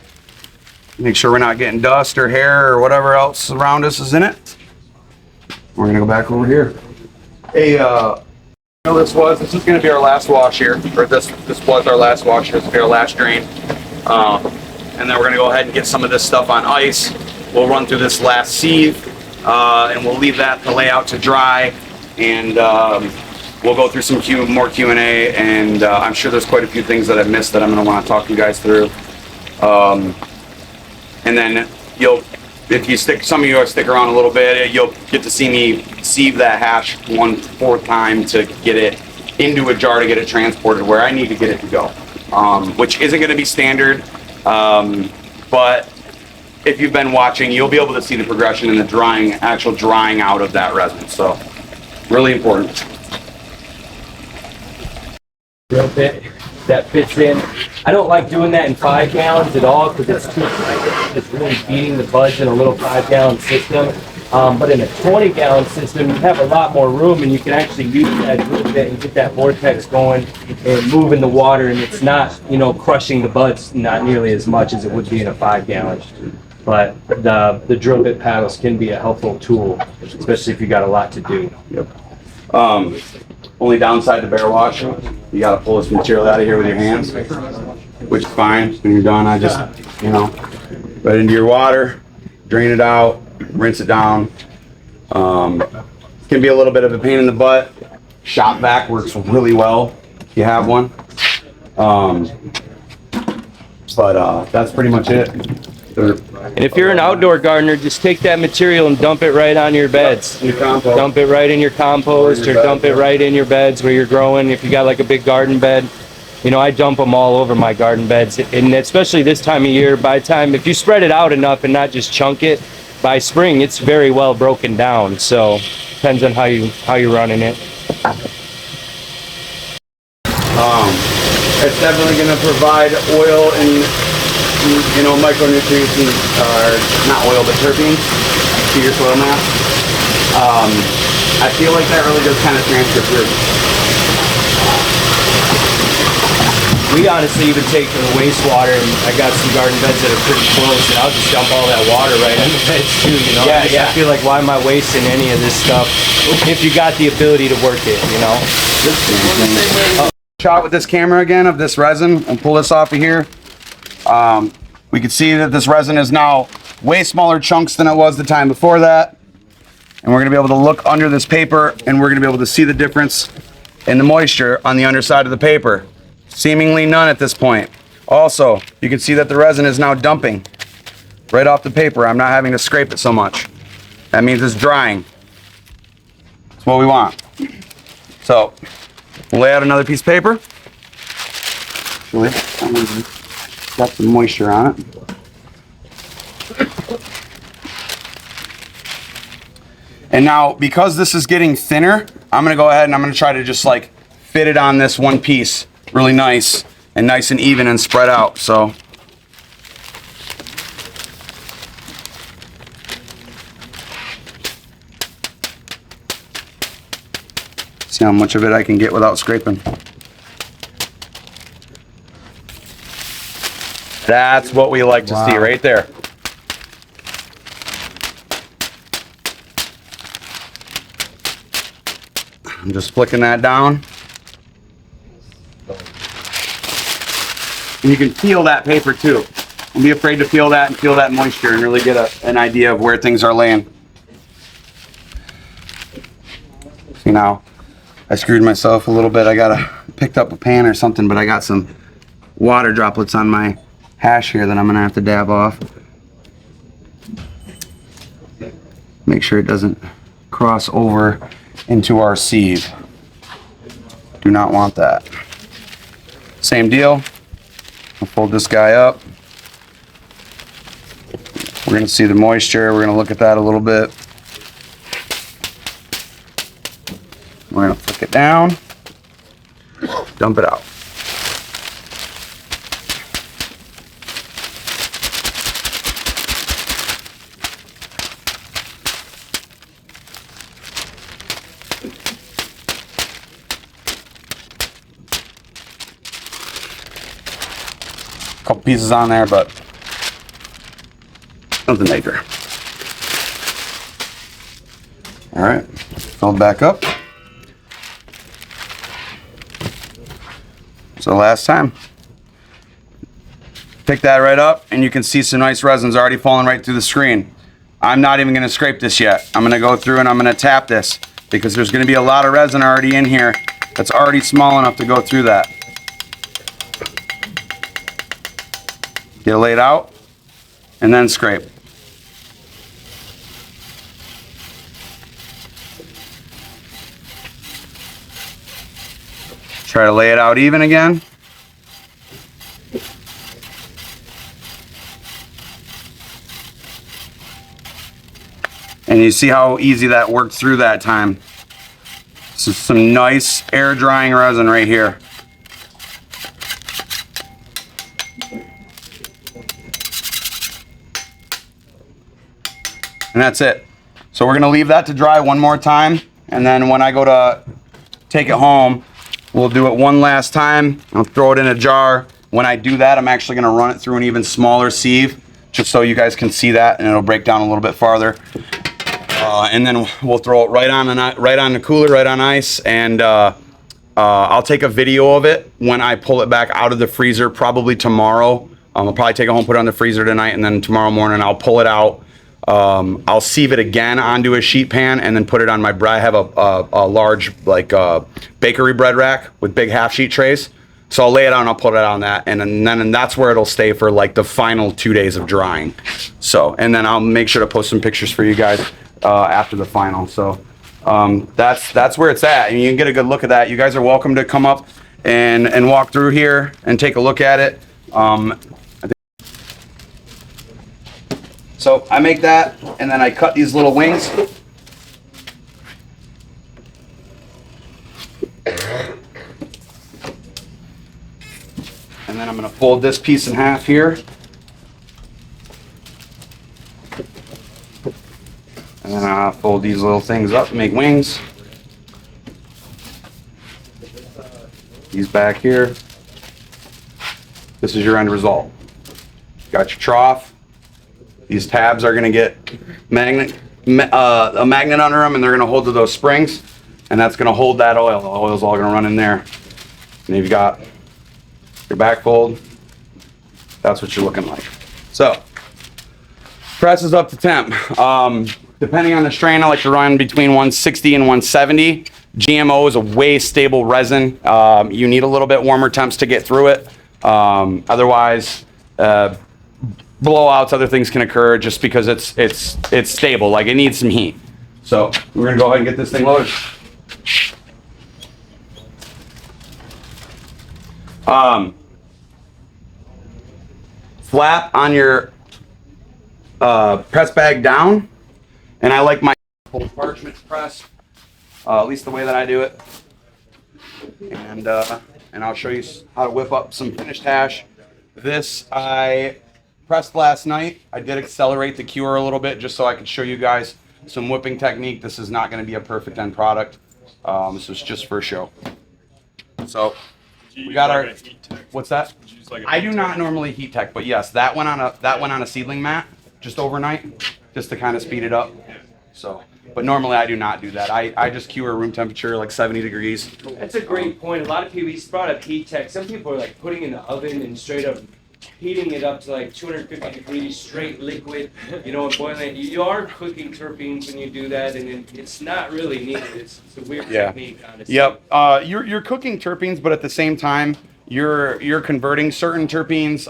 Make sure we're not getting dust or hair or whatever else around us is in it. We're gonna go back over here. Hey, this is gonna be our last wash here, or this was our last wash here. This will be our last drain. And then we're gonna go ahead and get some of this stuff on ice. We'll run through this last sieve, and we'll leave that to lay out to dry. And we'll go through some more Q&A, and I'm sure there's quite a few things that I've missed that I'm gonna wanna talk to you guys through. And then if you some of you stick around a little bit, you'll get to see me sieve that hash 1/4 time to get it into a jar to get it transported where I need to get it to go, which isn't going to be standard. But if you've been watching, you'll be able to see the progression in the actual drying out of that resin. So really important. Drill bit that fits in. I don't like doing that in 5 gallons at all because it's too tight. It's really beating the buds in a little 5-gallon system. But in a 20-gallon system, you have a lot more room and you can actually use that drill bit and get that vortex going and move in the water, and it's not, crushing the buds not nearly as much as it would be in a 5-gallon. But the drill bit paddles can be a helpful tool, especially if you got a lot to do. Yep. Only downside to bear wash, you got to pull this material out of here with your hands, which is fine. When you're done, I just, right into your water, drain it out, rinse it down. Can be a little bit of a pain in the butt. Shop vac works really well if you have one. But that's pretty much it. And if you're an outdoor gardener, just take that material and dump it right on your beds. Your compost. Dump it right in your compost, or dump it right in your beds where you're growing. If you got like a big garden bed, you know, I dump them all over my garden beds. And especially this time of year, by the time, if you spread it out enough and not just chunk it, by spring it's very well broken down. So depends on how you're running it. It's definitely going to provide oil and, you know, micronutrients, or not oil, but terpenes to your soil mass. I feel like that really does kind of transfer through. We honestly even take the wastewater, and I got some garden beds that are pretty close, and I'll just dump all that water right on the beds too, you know? I feel like, why am I wasting any of this stuff if you got the ability to work it, you know? Shot with this camera again of this resin and pull this off of here. We can see that this resin is now way smaller chunks than it was the time before that. And we're gonna be able to look under this paper, and we're gonna be able to see the difference in the moisture on the underside of the paper. Seemingly none at this point. Also, you can see that the resin is now dumping right off the paper. I'm not having to scrape it so much. That means it's drying. That's what we want. So, we'll lay out another piece of paper. Actually, got some moisture on it. And now, because this is getting thinner, I'm gonna go ahead and I'm gonna try to just like fit it on this one piece really nice and even and spread out. So see how much of it I can get without scraping. That's what we like to see right there. I'm just flicking that down. And you can feel that paper too. Don't be afraid to feel that and feel that moisture and really get an idea of where things are laying. See, now I screwed myself a little bit. Picked up a pan or something, but I got some water droplets on my hash here that I'm gonna have to dab off. Make sure it doesn't cross over into our sieve. Do not want that. Same deal. I'll fold this guy up. We're gonna see the moisture. We're gonna look at that a little bit. We're gonna flick it down, dump it out. Couple pieces on there, but nothing major. All right, fill it back up. So last time. Pick that right up, and you can see some nice resins already falling right through the screen. I'm not even gonna scrape this yet. I'm gonna go through and I'm gonna tap this, because there's gonna be a lot of resin already in here that's already small enough to go through that. Get it laid out, and then scrape. Try to lay it out even again. And you see how easy that worked through that time. This is some nice air drying resin right here. And that's it. So we're gonna leave that to dry one more time, and then when I go to take it home, we'll do it one last time. I'll throw it in a jar. When I do that, I'm actually gonna run it through an even smaller sieve, just so you guys can see that, and it'll break down a little bit farther. And then we'll throw it right on the cooler, right on ice, and I'll take a video of it when I pull it back out of the freezer, probably tomorrow I'll probably take it home, put it on the freezer tonight, and then tomorrow morning I'll pull it out. I'll sieve it again onto a sheet pan and then put it on my bread. I have a large bakery bread rack with big half sheet trays. So I'll lay it on, I'll put it on that, and then that's where it'll stay for like the final 2 days of drying. So, and then I'll make sure to post some pictures for you guys after the final. So that's where it's at, and you can get a good look at that. You guys are welcome to come up and walk through here and take a look at it. So I make that, and then I cut these little wings. And then I'm going to fold this piece in half here. And then I'll fold these little things up and make wings. These back here. This is your end result. Got your trough. These tabs are going to get a magnet under them, and they're going to hold to those springs. And that's going to hold that oil. The oil's all going to run in there. And you've got your back fold. That's what you're looking like. So, press is up to temp. Depending on the strain, I like to run between 160 and 170. GMO is a way stable resin. You need a little bit warmer temps to get through it. Otherwise, blowouts, other things can occur just because it's stable. Like, it needs some heat. So we're gonna go ahead and get this thing loaded. Flap on your press bag down, and I like my parchment press, at least the way that I do it. And I'll show you how to whip up some finished hash. This I pressed last night. I did accelerate the cure a little bit just so I could show you guys some whipping technique. This is not going to be a perfect end product. This is just for show. So we got our. What's that? I do not normally heat tech, but yes, that went on a seedling mat just overnight, just to kind of speed it up. So, but normally I do not do that. I just cure room temperature, like 70 degrees. That's a great point. A lot of people, he's brought up heat tech. Some people are like putting in the oven and straight up heating it up to like 250 degrees, straight liquid, and boiling it. You are cooking terpenes when you do that, and it's not really needed. It's a weird technique, honestly. Yep. You're cooking terpenes, but at the same time, you're converting certain terpenes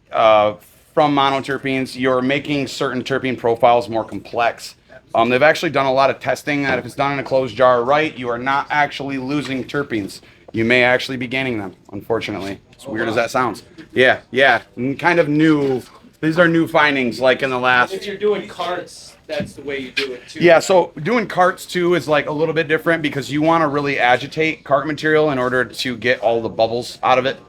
from monoterpenes. You're making certain terpene profiles more complex. They've actually done a lot of testing that if it's done in a closed jar right, you are not actually losing terpenes. You may actually be gaining them, unfortunately. As weird as that sounds. Yeah. Kind of new. These are new findings, like in the last. If you're doing carts, that's the way you do it too. Yeah, so doing carts too is like a little bit different because you want to really agitate cart material in order to get all the bubbles out of it.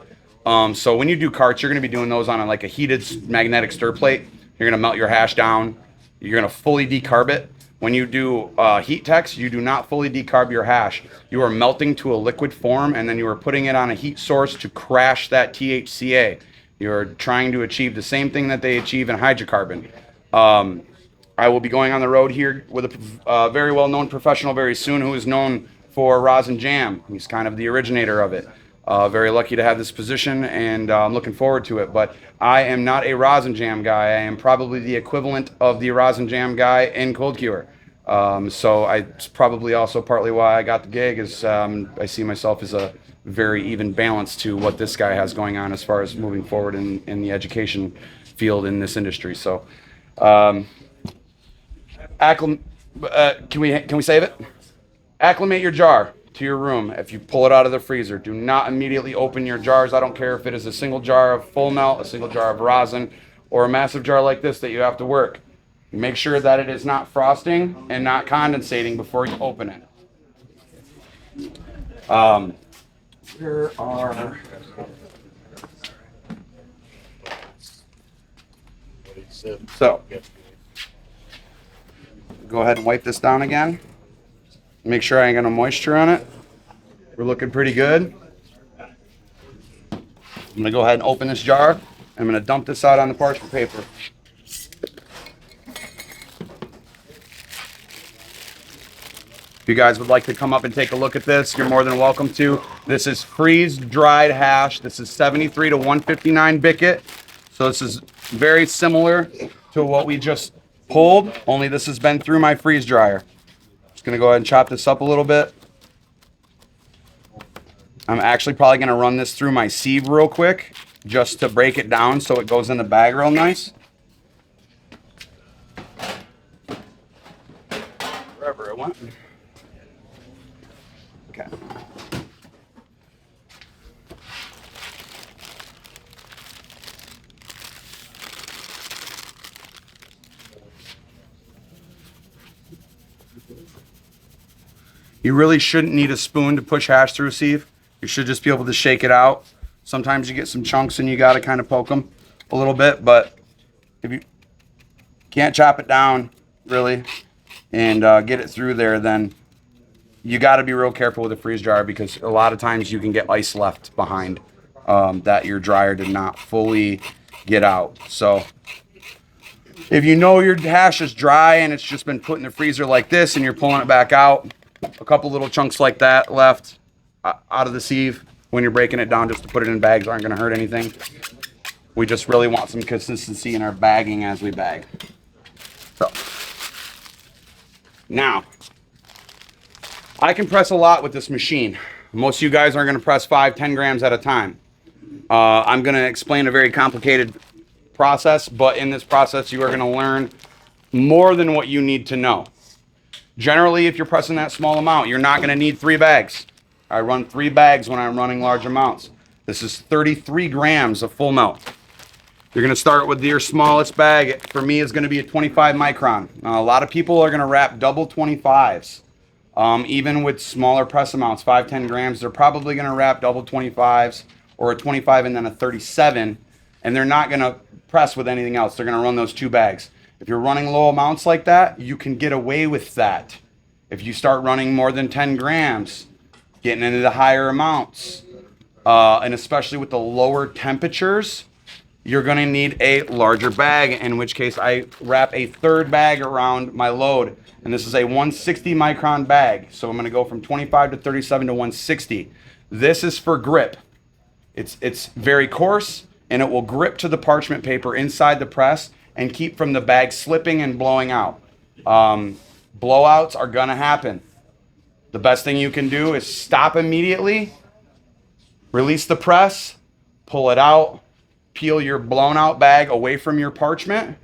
So when you do carts, you're going to be doing those on a heated magnetic stir plate. You're going to melt your hash down. You're going to fully decarb it. When you do heat techs, you do not fully decarb your hash. You are melting to a liquid form, and then you are putting it on a heat source to crash that THCA. You're trying to achieve the same thing that they achieve in hydrocarbon. I will be going on the road here with a very well-known professional very soon who is known for rosin jam. He's kind of the originator of it. Very lucky to have this position, and I'm looking forward to it. But I am not a rosin jam guy. I am probably the equivalent of the rosin jam guy in cold cure. So it's probably also partly why I got the gig is I see myself as a very even balance to what this guy has going on as far as moving forward in the education field in this industry. So can we save it? Acclimate your jar to your room. If you pull it out of the freezer, do not immediately open your jars. I don't care if it is a single jar of full melt, a single jar of rosin, or a massive jar like this that you have to work. Make sure that it is not frosting and not condensating before you open it. Here are... So, go ahead and wipe this down again. Make sure I ain't got no moisture on it. We're looking pretty good. I'm gonna go ahead and open this jar. I'm gonna dump this out on the parchment paper. If you guys would like to come up and take a look at this, you're more than welcome to. This is freeze-dried hash. This is 73 to 159 Bickett. So this is very similar to what we just pulled, only this has been through my freeze dryer. Just gonna go ahead and chop this up a little bit. I'm actually probably gonna run this through my sieve real quick, just to break it down so it goes in the bag real nice. Wherever it went. Okay. You really shouldn't need a spoon to push hash through a sieve. You should just be able to shake it out. Sometimes you get some chunks and you got to kind of poke them a little bit, but if you can't chop it down really and get it through there, then you got to be real careful with a freeze dryer, because a lot of times you can get ice left behind that your dryer did not fully get out. So if you know your hash is dry and it's just been put in the freezer like this and you're pulling it back out, a couple little chunks like that left out of the sieve when you're breaking it down just to put it in bags aren't going to hurt anything. We just really want some consistency in our bagging as we bag. So now I can press a lot with this machine. Most of you guys are going to press 5-10 grams at a time. I'm going to explain a very complicated process, but in this process you are going to learn more than what you need to know. Generally, if you're pressing that small amount, you're not going to need 3 bags. I run 3 bags when I'm running large amounts. This is 33 grams of full melt. You're going to start with your smallest bag. For me, it's going to be a 25 micron. Now, a lot of people are going to wrap double 25s. Even with smaller press amounts, 5-10 grams, they're probably going to wrap double 25s or a 25 and then a 37, and they're not going to press with anything else. They're going to run those 2 bags. If you're running low amounts like that, you can get away with that. If you start running more than 10 grams, getting into the higher amounts, and especially with the lower temperatures, you're going to need a larger bag, in which case I wrap a 3rd bag around my load. And this is a 160 micron bag. So I'm going to go from 25 to 37 to 160. This is for grip. It's very coarse, and it will grip to the parchment paper inside the press and keep from the bag slipping and blowing out. Blowouts are gonna happen. The best thing you can do is stop immediately, release the press, pull it out, peel your blown out bag away from your parchment,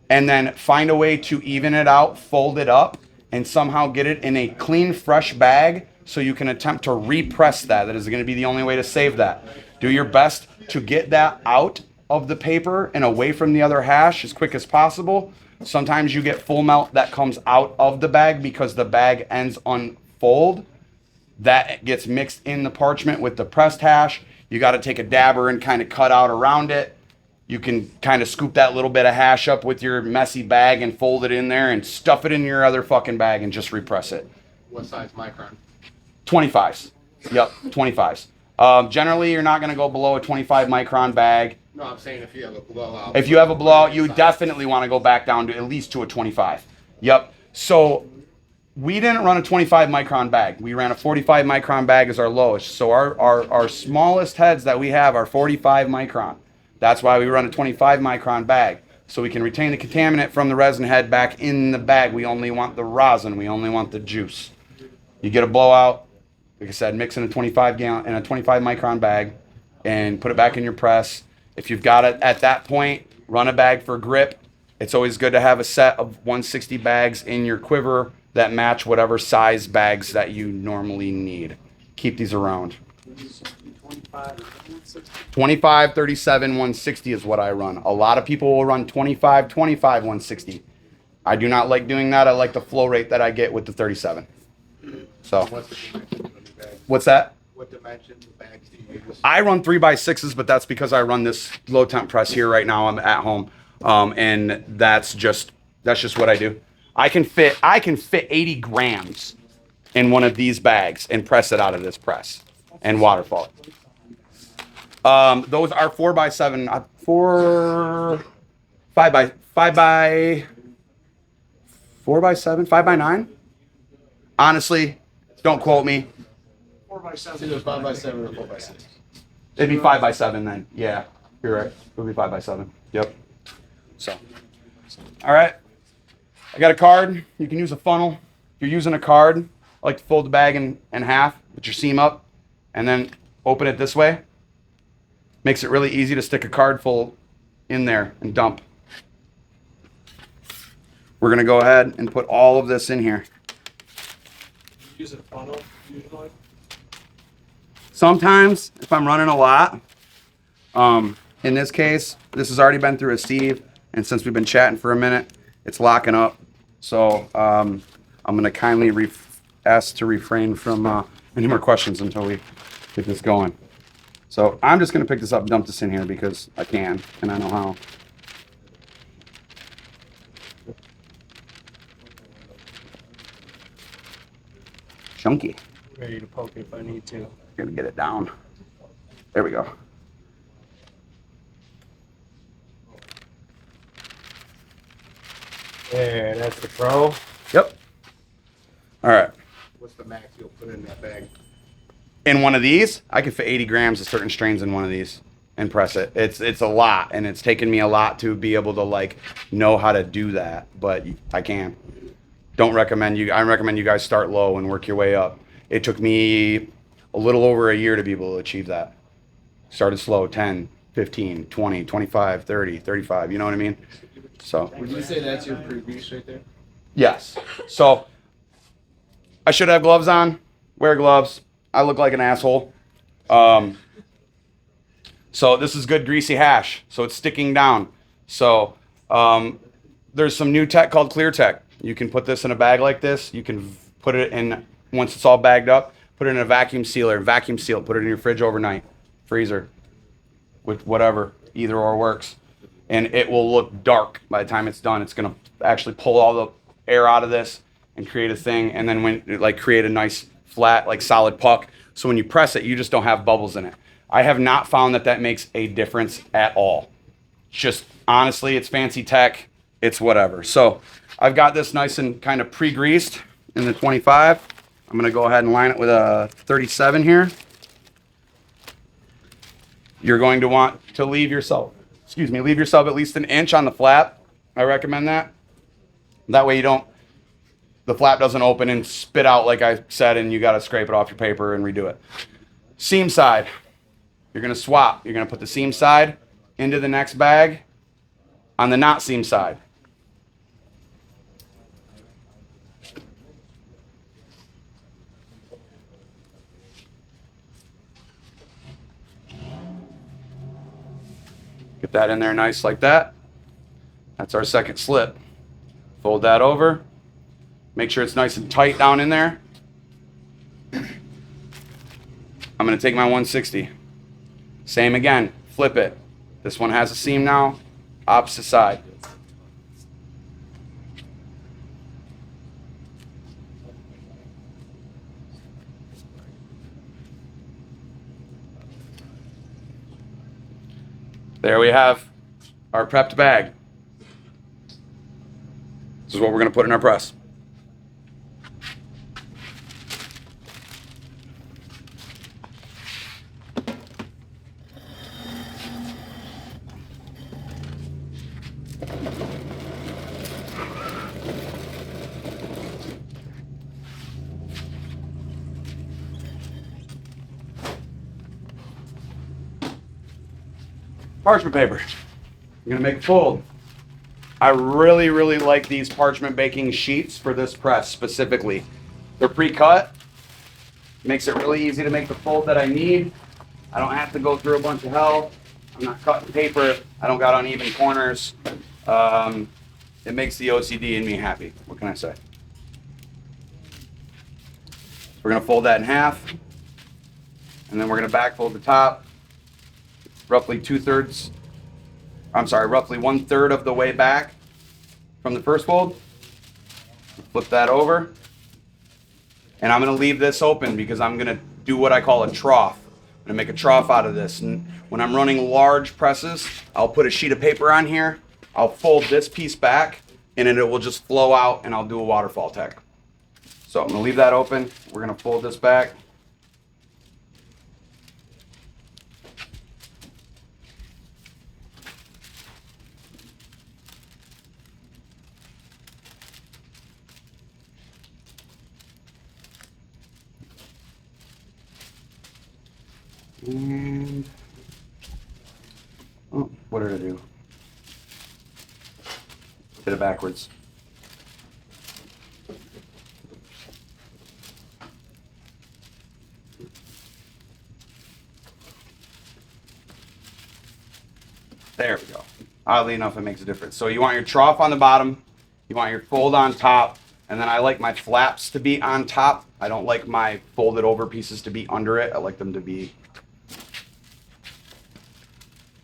and then find a way to even it out, fold it up, and somehow get it in a clean, fresh bag so you can attempt to repress that. That is gonna be the only way to save that. Do your best to get that out of the paper and away from the other hash as quick as possible. Sometimes you get full melt that comes out of the bag because the bag ends unfold. That gets mixed in the parchment with the pressed hash. You got to take a dabber and kind of cut out around it. You can kind of scoop that little bit of hash up with your messy bag and fold it in there and stuff it in your other fucking bag and just repress it. What size micron? 25s. Yep, 25s. Generally, you're not going to go below a 25 micron bag. No, I'm saying if you have a blowout. If you have a blowout, you definitely want to go back down to at least to a 25. Yep. So we didn't run a 25 micron bag. We ran a 45 micron bag as our lowest. So our smallest heads that we have are 45 micron. That's why we run a 25 micron bag. So we can retain the contaminant from the resin head back in the bag. We only want the rosin. We only want the juice. You get a blowout, like I said, mix in a 25 gallon in a 25 micron bag and put it back in your press. If you've got it at that point, run a bag for grip. It's always good to have a set of 160 bags in your quiver that match whatever size bags that you normally need. Keep these around. 25, 37, 160 is what I run. A lot of people will run 25, 25, 160. I do not like doing that. I like the flow rate that I get with the 37. So, what's that? What dimensions of bags do you use? I run 3x6s, but that's because I run this low temp press here right now. I'm at home, and that's just what I do. I can fit 80 grams in one of these bags and press it out of this press and waterfall it. Those are 4x7, 4x7, 5x9. Honestly, don't quote me. 4x7. It's either 5x7 or 4x6. It'd be 5x7 then, yeah. You're right. It'll be 5x7. Yep. So, all right. I got a card. You can use a funnel. If you're using a card, I like to fold the bag in half, put your seam up, and then open it this way. Makes it really easy to stick a card full in there and dump. We're going to go ahead and put all of this in here. Use a funnel usually. Sometimes, if I'm running a lot, in this case, this has already been through a sieve, and since we've been chatting for a minute, it's locking up. So I'm going to kindly ask to refrain from any more questions until we get this going. So I'm just going to pick this up and dump this in here because I can, and I know how. Chunky. Ready to poke it if I need to. Gonna get it down. There we go. There, that's the pro. Yep. All right. What's the max you'll put in that bag? In one of these, I could fit 80 grams of certain strains in one of these and press it. It's a lot, and it's taken me a lot to be able to like know how to do that, but I can. I recommend you guys start low and work your way up. It took me a little over a year to be able to achieve that. Started slow, 10, 15, 20, 25, 30, 35, you know what I mean? So. Would you say that's your pre-grease right there? Yes. So I should have gloves on. Wear gloves. I look like an asshole. So this is good greasy hash. So it's sticking down. So there's some new tech called Clear Tech. You can put this in a bag like this. You can put it in, once it's all bagged up, put it in a vacuum sealer, vacuum seal it, put it in your fridge overnight, freezer, with whatever, either or works. And it will look dark by the time it's done. It's gonna actually pull all the air out of this and create a thing, and then create a nice flat, like solid puck. So when you press it, you just don't have bubbles in it. I have not found that that makes a difference at all. Just honestly, it's fancy tech. It's whatever. So I've got this nice and kind of pre-greased in the 25. I'm gonna go ahead and line it with a 37 here. You're going to want to leave yourself at least an inch on the flap. I recommend that. That way the flap doesn't open and spit out like I said, and you got to scrape it off your paper and redo it. Seam side, you're going to swap. You're going to put the seam side into the next bag on the not seam side. Get that in there nice like that. That's our second slip. Fold that over. Make sure it's nice and tight down in there. I'm going to take my 160. Same again. Flip it. This one has a seam now. Opposite side. There we have our prepped bag. This is what we're going to put in our press. Parchment paper. I'm gonna make a fold. I really, really like these parchment baking sheets for this press specifically. They're pre-cut. Makes it really easy to make the fold that I need. I don't have to go through a bunch of hell. I'm not cutting paper. I don't got uneven corners. It makes the OCD in me happy. What can I say? We're gonna fold that in half, and then we're gonna back fold the top. Roughly roughly 1/3 of the way back from the first fold. Flip that over. And I'm gonna leave this open because I'm gonna do what I call a trough. I'm gonna make a trough out of this. And when I'm running large presses, I'll put a sheet of paper on here. I'll fold this piece back and then it will just flow out and I'll do a waterfall tech. So I'm gonna leave that open. We're gonna fold this back. And oh, what did I do? Did it backwards. There we go. Oddly enough, it makes a difference. So you want your trough on the bottom, you want your fold on top, and then I like my flaps to be on top. I don't like my folded over pieces to be under it. I like them to be.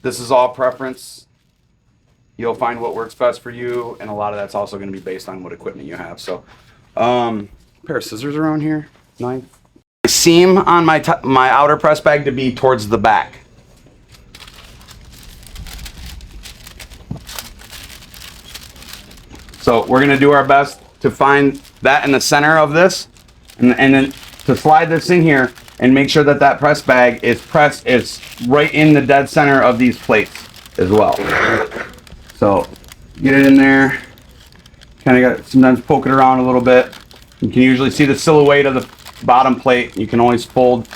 This is all preference. You'll find what works best for you, and a lot of that's also going to be based on what equipment you have. So, pair of scissors around here, knife. Seam on my outer press bag to be towards the back. So we're gonna do our best to find that in the center of this, and then to slide this in here and make sure that that press bag is pressed is right in the dead center of these plates as well. So get it in there, kind of got sometimes poke it around a little bit. You can usually see the silhouette of the bottom plate. You can always fold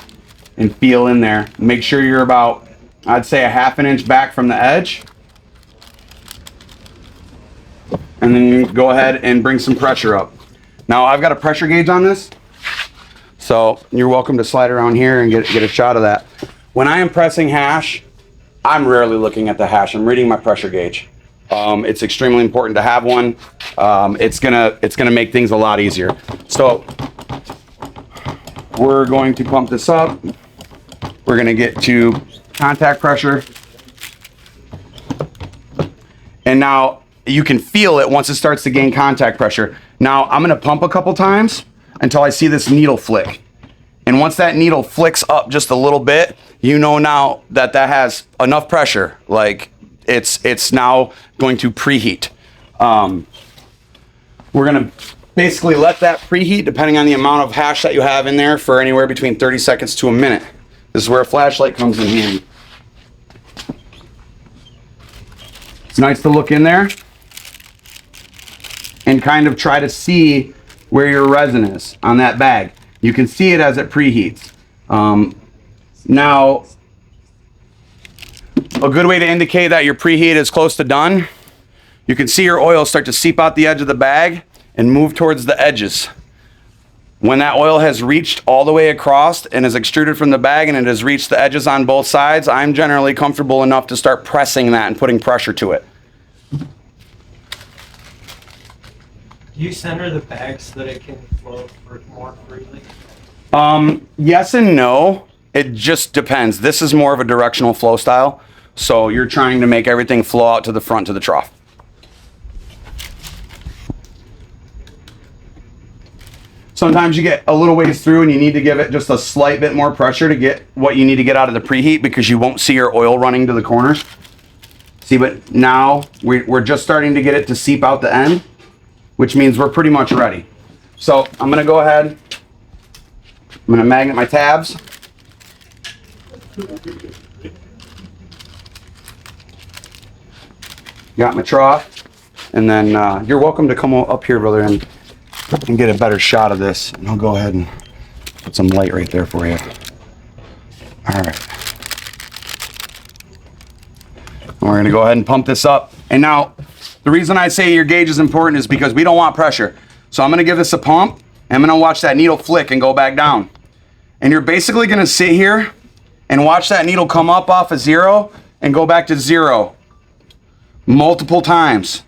and feel in there. Make sure you're about, I'd say, a ½ inch back from the edge. And then you go ahead and bring some pressure up. Now I've got a pressure gauge on this, so you're welcome to slide around here and get a shot of that. When I am pressing hash, I'm rarely looking at the hash. I'm reading my pressure gauge. It's extremely important to have one. It's gonna make things a lot easier. So we're going to pump this up. We're gonna get to contact pressure, and now you can feel it once it starts to gain contact pressure. Now I'm gonna pump a couple times until I see this needle flick. And once that needle flicks up just a little bit, you know now that that has enough pressure. Like it's now going to preheat. We're gonna basically let that preheat depending on the amount of hash that you have in there for anywhere between 30 seconds to a minute. This is where a flashlight comes in handy. It's nice to look in there and kind of try to see where your resin is on that bag. You can see it as it preheats. Now, a good way to indicate that your preheat is close to done, you can see your oil start to seep out the edge of the bag and move towards the edges. When that oil has reached all the way across and is extruded from the bag and it has reached the edges on both sides, I'm generally comfortable enough to start pressing that and putting pressure to it. Do you center the bag so that it can flow more freely? Yes and no. It just depends. This is more of a directional flow style. So you're trying to make everything flow out to the front to the trough. Sometimes you get a little ways through and you need to give it just a slight bit more pressure to get what you need to get out of the preheat because you won't see your oil running to the corners. See, but now we're just starting to get it to seep out the end, which means we're pretty much ready. So I'm gonna go ahead, I'm gonna magnet my tabs. Got my trough, and then you're welcome to come up here, brother, and get a better shot of this. And I'll go ahead and put some light right there for you. All right. And we're gonna go ahead and pump this up. And now, the reason I say your gauge is important is because we don't want pressure. So I'm gonna give this a pump, and I'm gonna watch that needle flick and go back down. And you're basically gonna sit here and watch that needle come up off of 0 and go back to 0 multiple times.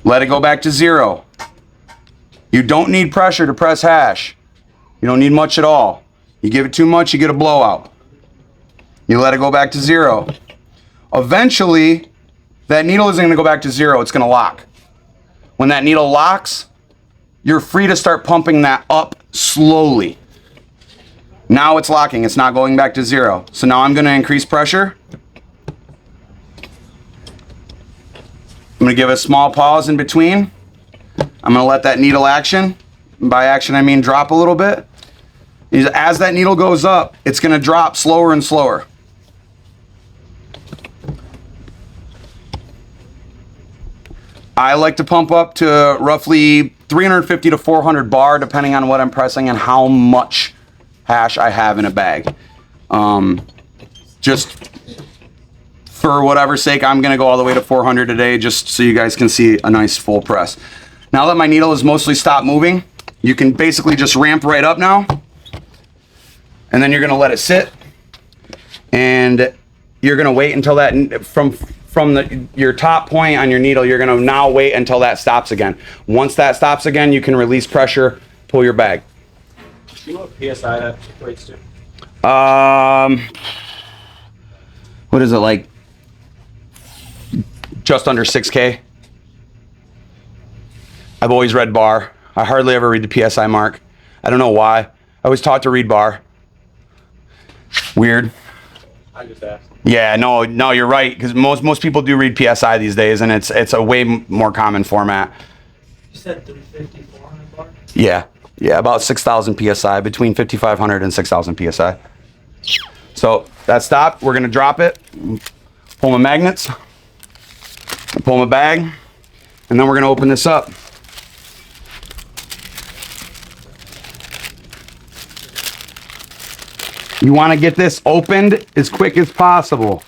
Let it go back to 0. You don't need pressure to press hash. You don't need much at all. You give it too much, you get a blowout. You let it go back to 0. Eventually, that needle isn't going to go back to 0. It's going to lock. When that needle locks, you're free to start pumping that up slowly. Now it's locking. It's not going back to 0. So now I'm going to increase pressure. I'm going to give a small pause in between. I'm going to let that needle action. And by action, I mean drop a little bit. As that needle goes up, it's going to drop slower and slower. I like to pump up to roughly 350 to 400 bar, depending on what I'm pressing and how much hash I have in a bag. Just for whatever sake, I'm gonna go all the way to 400 today, just so you guys can see a nice full press. Now that my needle has mostly stopped moving, you can basically just ramp right up now, and then you're gonna let it sit, and you're gonna wait until that, from your top point on your needle, you're gonna now wait until that stops again. Once that stops again, you can release pressure, pull your bag. Do you know what PSI that equates to? What is it, like just under 6K? I've always read bar. I hardly ever read the PSI mark. I don't know why. I was taught to read bar. Weird. I just asked. Yeah, no, you're right, because most people do read PSI these days, and it's a way more common format. You said 350, 400 bar? Yeah, about 6,000 PSI, between 5,500 and 6,000 PSI. So that stopped. We're gonna drop it, pull my magnets, pull my bag, and then we're gonna open this up. You want to get this opened as quick as possible.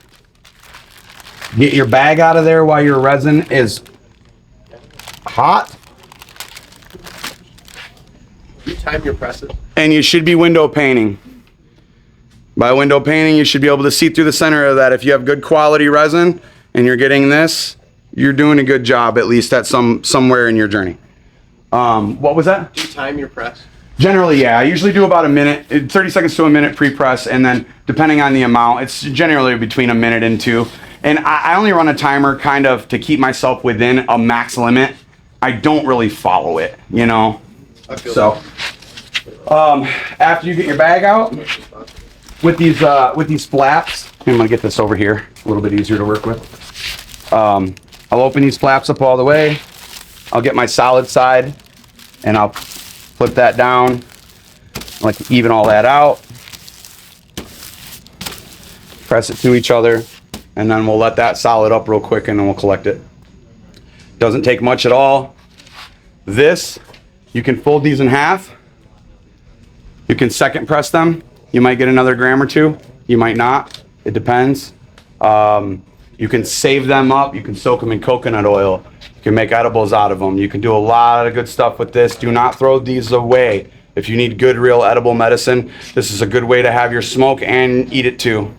Get your bag out of there while your resin is hot. You time your presses. And you should be window painting. By window painting, you should be able to see through the center of that. If you have good quality resin and you're getting this, you're doing a good job, at least at somewhere in your journey. What was that? Do you time your press? Generally, yeah. I usually do about a minute, 30 seconds to a minute pre-press, and then depending on the amount, it's generally between a minute and two. And I only run a timer kind of to keep myself within a max limit. I don't really follow it, you know? I feel So, after you get your bag out, with these flaps, I'm gonna get this over here, a little bit easier to work with. I'll open these flaps up all the way. I'll get my solid side, and I'll flip that down, like even all that out. Press it to each other, and then we'll let that solid up real quick, and then we'll collect it. Doesn't take much at all. This, you can fold these in half. You can second press them. You might get another gram or two. You might not. It depends. You can save them up. You can soak them in coconut oil. You can make edibles out of them. You can do a lot of good stuff with this. Do not throw these away. If you need good, real edible medicine, this is a good way to have your smoke and eat it too.